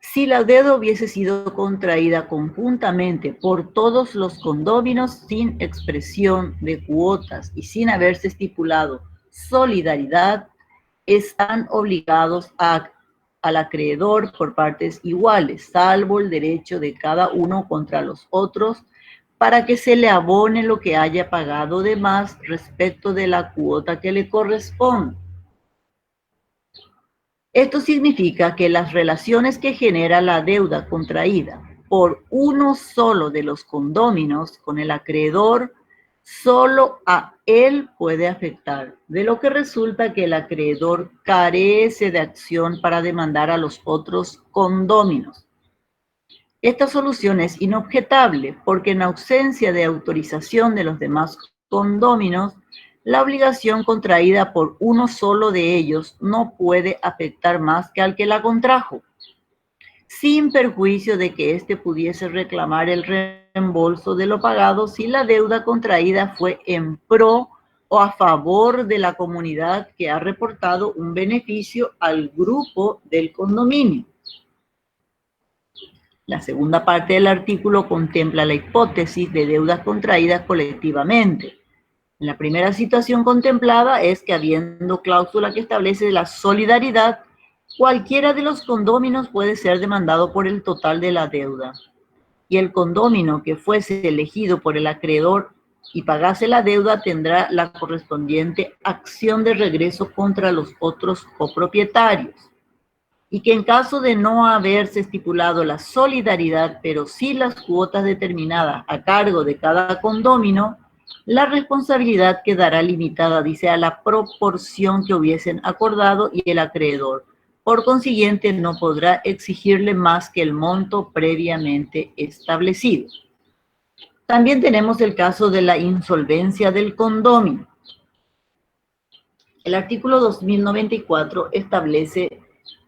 Si la deuda hubiese sido contraída conjuntamente por todos los condóminos sin expresión de cuotas y sin haberse estipulado solidaridad, están obligados al acreedor por partes iguales, salvo el derecho de cada uno contra los otros, para que se le abone lo que haya pagado de más respecto de la cuota que le corresponde. Esto significa que las relaciones que genera la deuda contraída por uno solo de los condóminos con el acreedor, solo a él puede afectar, de lo que resulta que el acreedor carece de acción para demandar a los otros condóminos. Esta solución es inobjetable porque en ausencia de autorización de los demás condóminos, la obligación contraída por uno solo de ellos no puede afectar más que al que la contrajo, sin perjuicio de que éste pudiese reclamar el reembolso de lo pagado si la deuda contraída fue en pro o a favor de la comunidad que ha reportado un beneficio al grupo del condominio. La segunda parte del artículo contempla la hipótesis de deudas contraídas colectivamente. La primera situación contemplada es que, habiendo cláusula que establece la solidaridad, cualquiera de los condóminos puede ser demandado por el total de la deuda. Y el condómino que fuese elegido por el acreedor y pagase la deuda tendrá la correspondiente acción de regreso contra los otros copropietarios. Y que en caso de no haberse estipulado la solidaridad, pero sí las cuotas determinadas a cargo de cada condómino, la responsabilidad quedará limitada, dice, a la proporción que hubiesen acordado y el acreedor. Por consiguiente, no podrá exigirle más que el monto previamente establecido. También tenemos el caso de la insolvencia del condominio. El artículo 2094 establece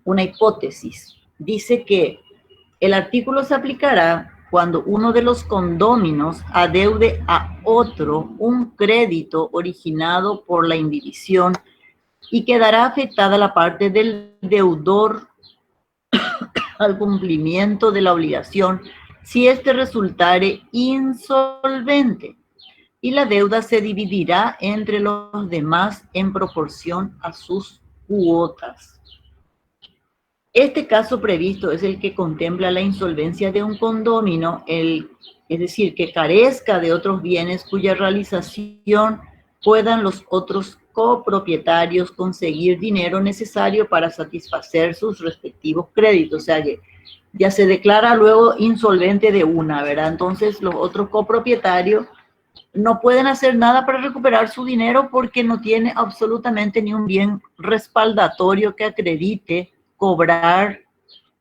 una hipótesis. Dice que el artículo se aplicará cuando uno de los condóminos adeude a otro un crédito originado por la indivisión y quedará afectada la parte del deudor al cumplimiento de la obligación si éste resultare insolvente, y la deuda se dividirá entre los demás en proporción a sus cuotas. Este caso previsto es el que contempla la insolvencia de un condómino, es decir, que carezca de otros bienes cuya realización puedan los otros copropietarios conseguir dinero necesario para satisfacer sus respectivos créditos. O sea que ya se declara luego insolvente de una, ¿verdad? Entonces los otros copropietarios no pueden hacer nada para recuperar su dinero porque no tiene absolutamente ni un bien respaldatorio que acredite cobrar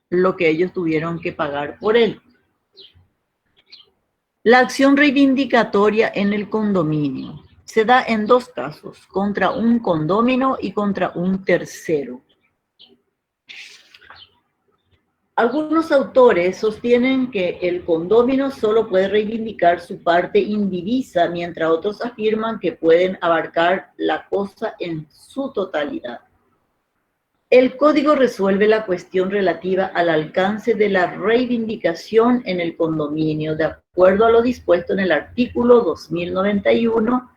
lo que ellos tuvieron que pagar por él. La acción reivindicatoria en el condominio se da en dos casos, contra un condómino y contra un tercero. Algunos autores sostienen que el condómino solo puede reivindicar su parte indivisa, mientras otros afirman que pueden abarcar la cosa en su totalidad. El código resuelve la cuestión relativa al alcance de la reivindicación en el condominio, de acuerdo a lo dispuesto en el artículo 2091,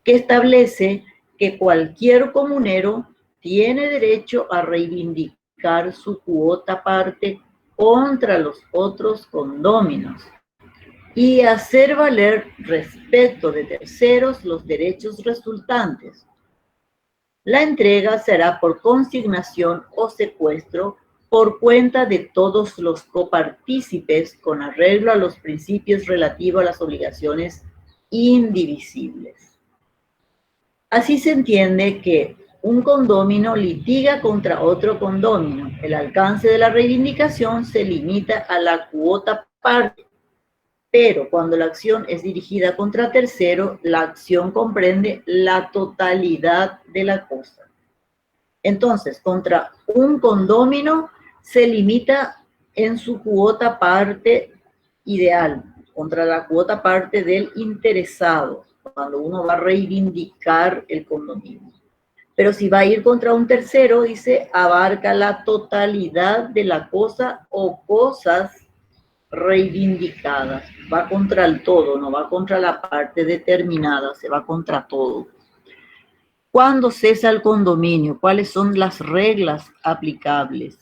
que establece que cualquier comunero tiene derecho a reivindicar su cuota parte contra los otros condóminos y hacer valer respecto de terceros los derechos resultantes. La entrega será por consignación o secuestro por cuenta de todos los copartícipes con arreglo a los principios relativos a las obligaciones indivisibles. Así se entiende que un condómino litiga contra otro condómino. El alcance de la reivindicación se limita a la cuota parte, pero cuando la acción es dirigida contra tercero, la acción comprende la totalidad de la cosa. Entonces, contra un condómino se limita en su cuota parte ideal, contra la cuota parte del interesado, cuando uno va a reivindicar el condominio. Pero si va a ir contra un tercero, dice, abarca la totalidad de la cosa o cosas reivindicadas. Va contra el todo, no va contra la parte determinada, se va contra todo. ¿Cuándo cesa el condominio? ¿Cuáles son las reglas aplicables?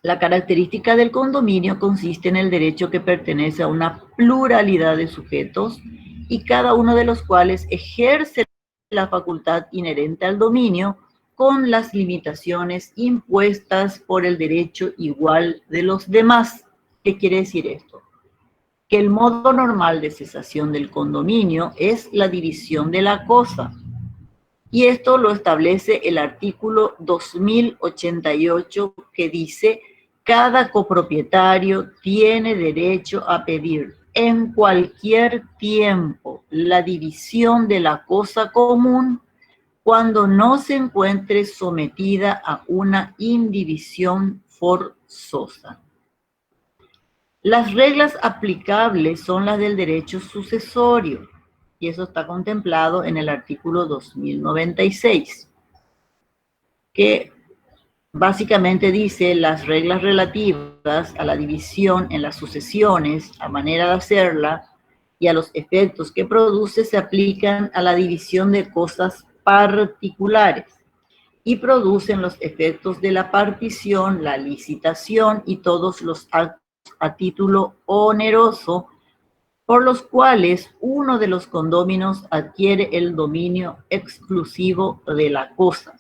La característica del condominio consiste en el derecho que pertenece a una pluralidad de sujetos y cada uno de los cuales ejerce la facultad inherente al dominio con las limitaciones impuestas por el derecho igual de los demás. ¿Qué quiere decir esto? Que el modo normal de cesación del condominio es la división de la cosa. Y esto lo establece el artículo 2088, que dice: cada copropietario tiene derecho a pedir en cualquier tiempo la división de la cosa común cuando no se encuentre sometida a una indivisión forzosa. Las reglas aplicables son las del derecho sucesorio, y eso está contemplado en el artículo 2096, que básicamente dice las reglas relativas a la división en las sucesiones, a manera de hacerla, y a los efectos que produce se aplican a la división de cosas particulares y producen los efectos de la partición, la licitación y todos los actos a título oneroso por los cuales uno de los condóminos adquiere el dominio exclusivo de la cosa.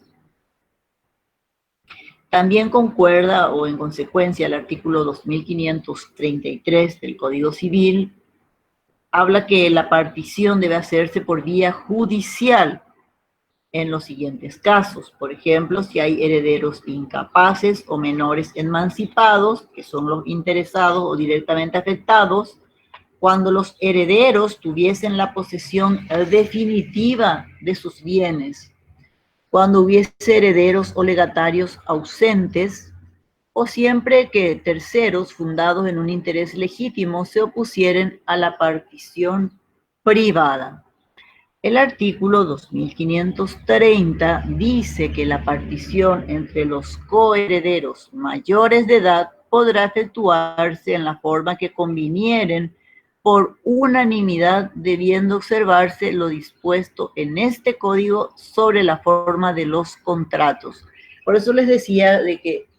También concuerda o en consecuencia el artículo 2533 del Código Civil habla que la partición debe hacerse por vía judicial en los siguientes casos. Por ejemplo, si hay herederos incapaces o menores emancipados, que son los interesados o directamente afectados, cuando los herederos tuviesen la posesión definitiva de sus bienes, cuando hubiese herederos o legatarios ausentes, o siempre que terceros fundados en un interés legítimo se opusieren a la partición privada. El artículo 2530 dice que la partición entre los coherederos mayores de edad podrá efectuarse en la forma que convinieren por unanimidad, debiendo observarse lo dispuesto en este código sobre la forma de los contratos. Por eso les decía de que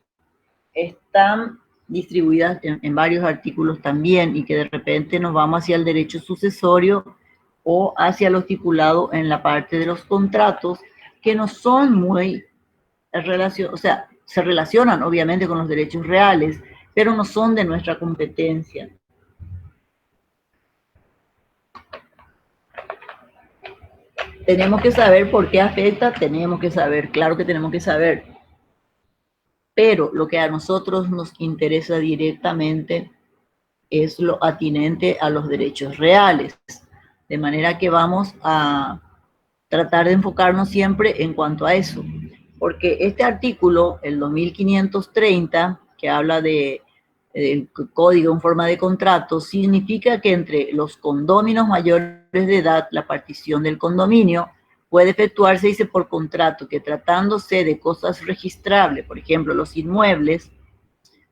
están distribuidas en varios artículos también y que de repente nos vamos hacia el derecho sucesorio o hacia lo estipulado en la parte de los contratos, que no son muy o sea, se relacionan obviamente con los derechos reales, pero no son de nuestra competencia. Tenemos que saber por qué afecta, tenemos que saber, claro que tenemos que saber, pero lo que a nosotros nos interesa directamente es lo atinente a los derechos reales, de manera que vamos a tratar de enfocarnos siempre en cuanto a eso, porque este artículo, el 2530, que habla del código en forma de contrato, significa que entre los condóminos mayores de edad, la partición del condominio puede efectuarse, dice, por contrato, que tratándose de cosas registrables, por ejemplo, los inmuebles,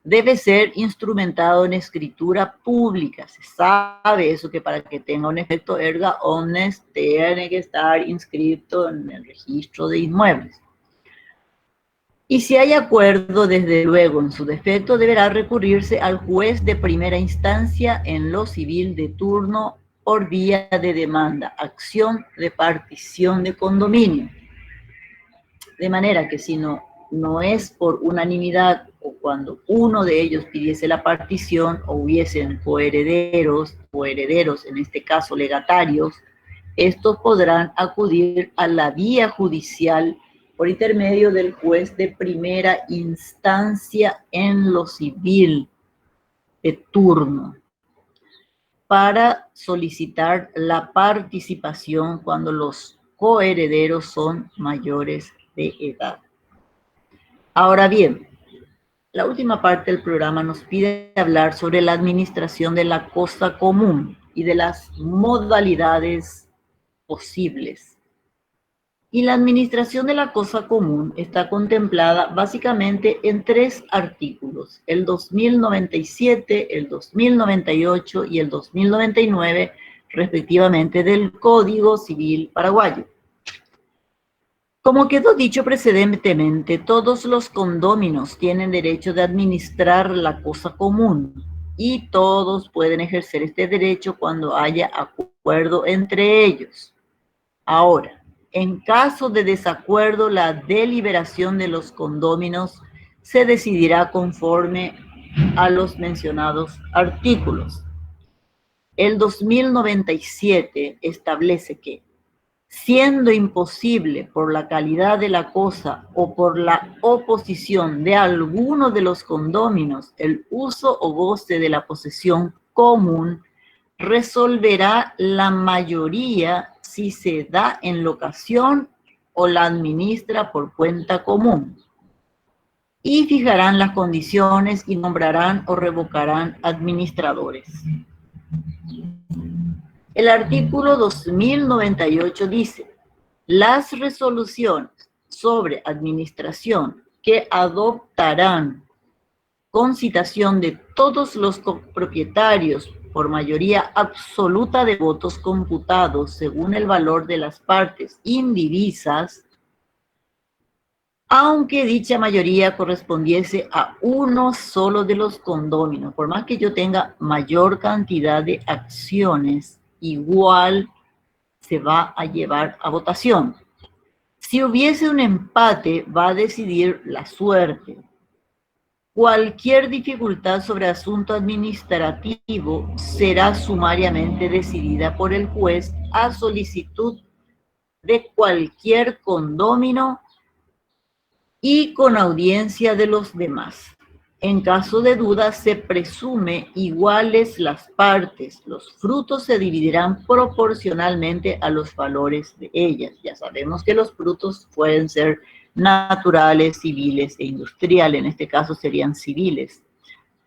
debe ser instrumentado en escritura pública. Se sabe eso, que para que tenga un efecto erga omnes tiene que estar inscrito en el registro de inmuebles. Y si hay acuerdo, desde luego, en su defecto, deberá recurrirse al juez de primera instancia en lo civil de turno por vía de demanda, acción de partición de condominio. De manera que si no es por unanimidad o cuando uno de ellos pidiese la partición o hubiesen coherederos, en este caso legatarios, estos podrán acudir a la vía judicial por intermedio del juez de primera instancia en lo civil de turno para solicitar la participación cuando los coherederos son mayores de edad. Ahora bien, la última parte del programa nos pide hablar sobre la administración de la cosa común y de las modalidades posibles. Y la administración de la cosa común está contemplada básicamente en 3 artículos, el 2097, el 2098 y el 2099, respectivamente, del Código Civil Paraguayo. Como quedó dicho precedentemente, todos los condóminos tienen derecho de administrar la cosa común y todos pueden ejercer este derecho cuando haya acuerdo entre ellos. Ahora, en caso de desacuerdo, la deliberación de los condóminos se decidirá conforme a los mencionados artículos. El 2097 establece que, siendo imposible por la calidad de la cosa o por la oposición de alguno de los condóminos el uso o goce de la posesión común, resolverá la mayoría si se da en locación o la administra por cuenta común. Y fijarán las condiciones y nombrarán o revocarán administradores. El artículo 2098 dice: las resoluciones sobre administración que adoptarán con citación de todos los copropietarios por mayoría absoluta de votos computados según el valor de las partes indivisas, aunque dicha mayoría correspondiese a uno solo de los condóminos, por más que yo tenga mayor cantidad de acciones, igual se va a llevar a votación. Si hubiese un empate, va a decidir la suerte. Cualquier dificultad sobre asunto administrativo será sumariamente decidida por el juez a solicitud de cualquier condómino y con audiencia de los demás. En caso de duda, se presume iguales las partes. Los frutos se dividirán proporcionalmente a los valores de ellas. Ya sabemos que los frutos pueden ser naturales, civiles e industriales. En este caso serían civiles.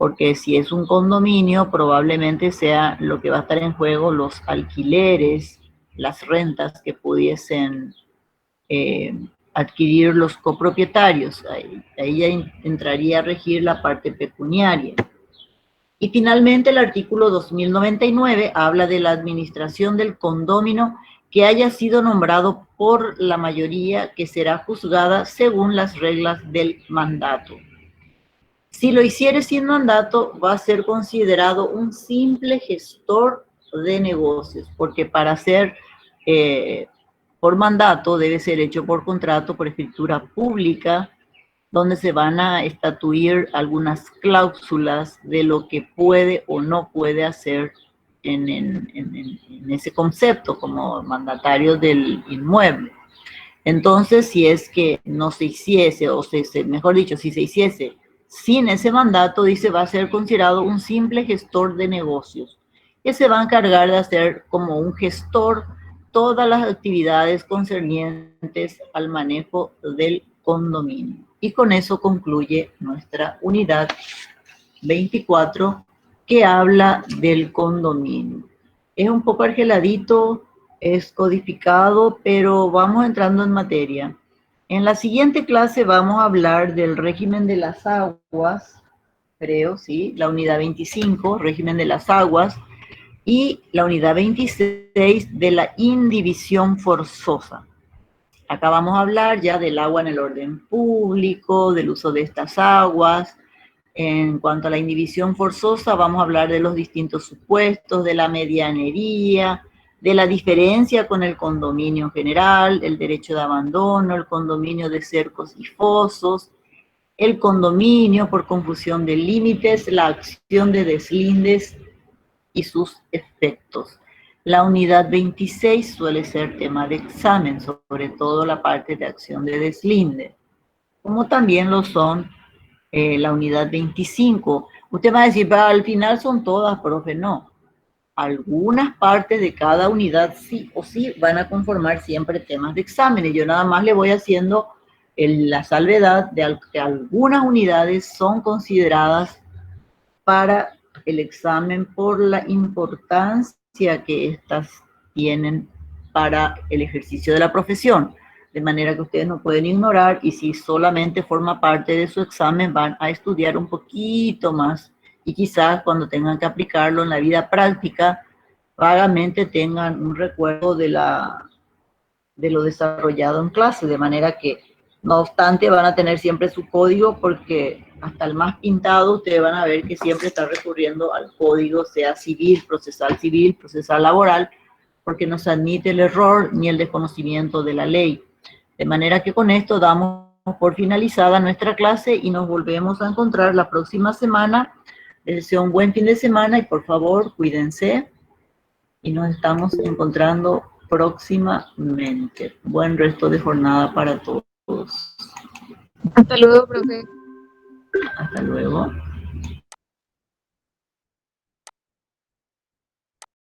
porque si es un condominio, probablemente sea lo que va a estar en juego los alquileres, las rentas que pudiesen adquirir los copropietarios. Ahí ya entraría a regir la parte pecuniaria. Y finalmente el artículo 2099 habla de la administración del condominio que haya sido nombrado por la mayoría, que será juzgada según las reglas del mandato. Si lo hiciere sin mandato, va a ser considerado un simple gestor de negocios, porque para ser por mandato debe ser hecho por contrato, por escritura pública, donde se van a estatuir algunas cláusulas de lo que puede o no puede hacer en ese concepto como mandatario del inmueble. Entonces, si es que no se hiciese, o mejor dicho, si se hiciese sin ese mandato, dice, va a ser considerado un simple gestor de negocios, que se va a encargar de hacer como un gestor todas las actividades concernientes al manejo del condominio. Y con eso concluye nuestra unidad 24, que habla del condominio. Es un poco argeladito, es codificado, pero vamos entrando en materia. En la siguiente clase vamos a hablar del régimen de las aguas, creo, ¿sí? La unidad 25, régimen de las aguas, y la unidad 26 de la indivisión forzosa. Acá vamos a hablar ya del agua en el orden público, del uso de estas aguas. En cuanto a la indivisión forzosa, vamos a hablar de los distintos supuestos, de la medianería, de la diferencia con el condominio general, el derecho de abandono, el condominio de cercos y fosos, el condominio por confusión de límites, la acción de deslindes y sus efectos. La unidad 26 suele ser tema de examen, sobre todo la parte de acción de deslinde, como también lo son la unidad 25. Usted va a decir, pero al final son todas, profe. No. Algunas partes de cada unidad sí o sí van a conformar siempre temas de exámenes. Yo nada más le voy haciendo la salvedad de que algunas unidades son consideradas para el examen por la importancia que estas tienen para el ejercicio de la profesión, de manera que ustedes no pueden ignorar, y si solamente forma parte de su examen van a estudiar un poquito más, y quizás cuando tengan que aplicarlo en la vida práctica, vagamente tengan un recuerdo de lo desarrollado en clase, de manera que no obstante van a tener siempre su código, porque hasta el más pintado ustedes van a ver que siempre está recurriendo al código, sea civil, procesal laboral, porque no se admite el error ni el desconocimiento de la ley. De manera que con esto damos por finalizada nuestra clase y nos volvemos a encontrar la próxima semana. Les deseo un buen fin de semana y por favor cuídense y nos estamos encontrando próximamente. Buen resto de jornada para todos. Hasta luego, profe. Hasta luego.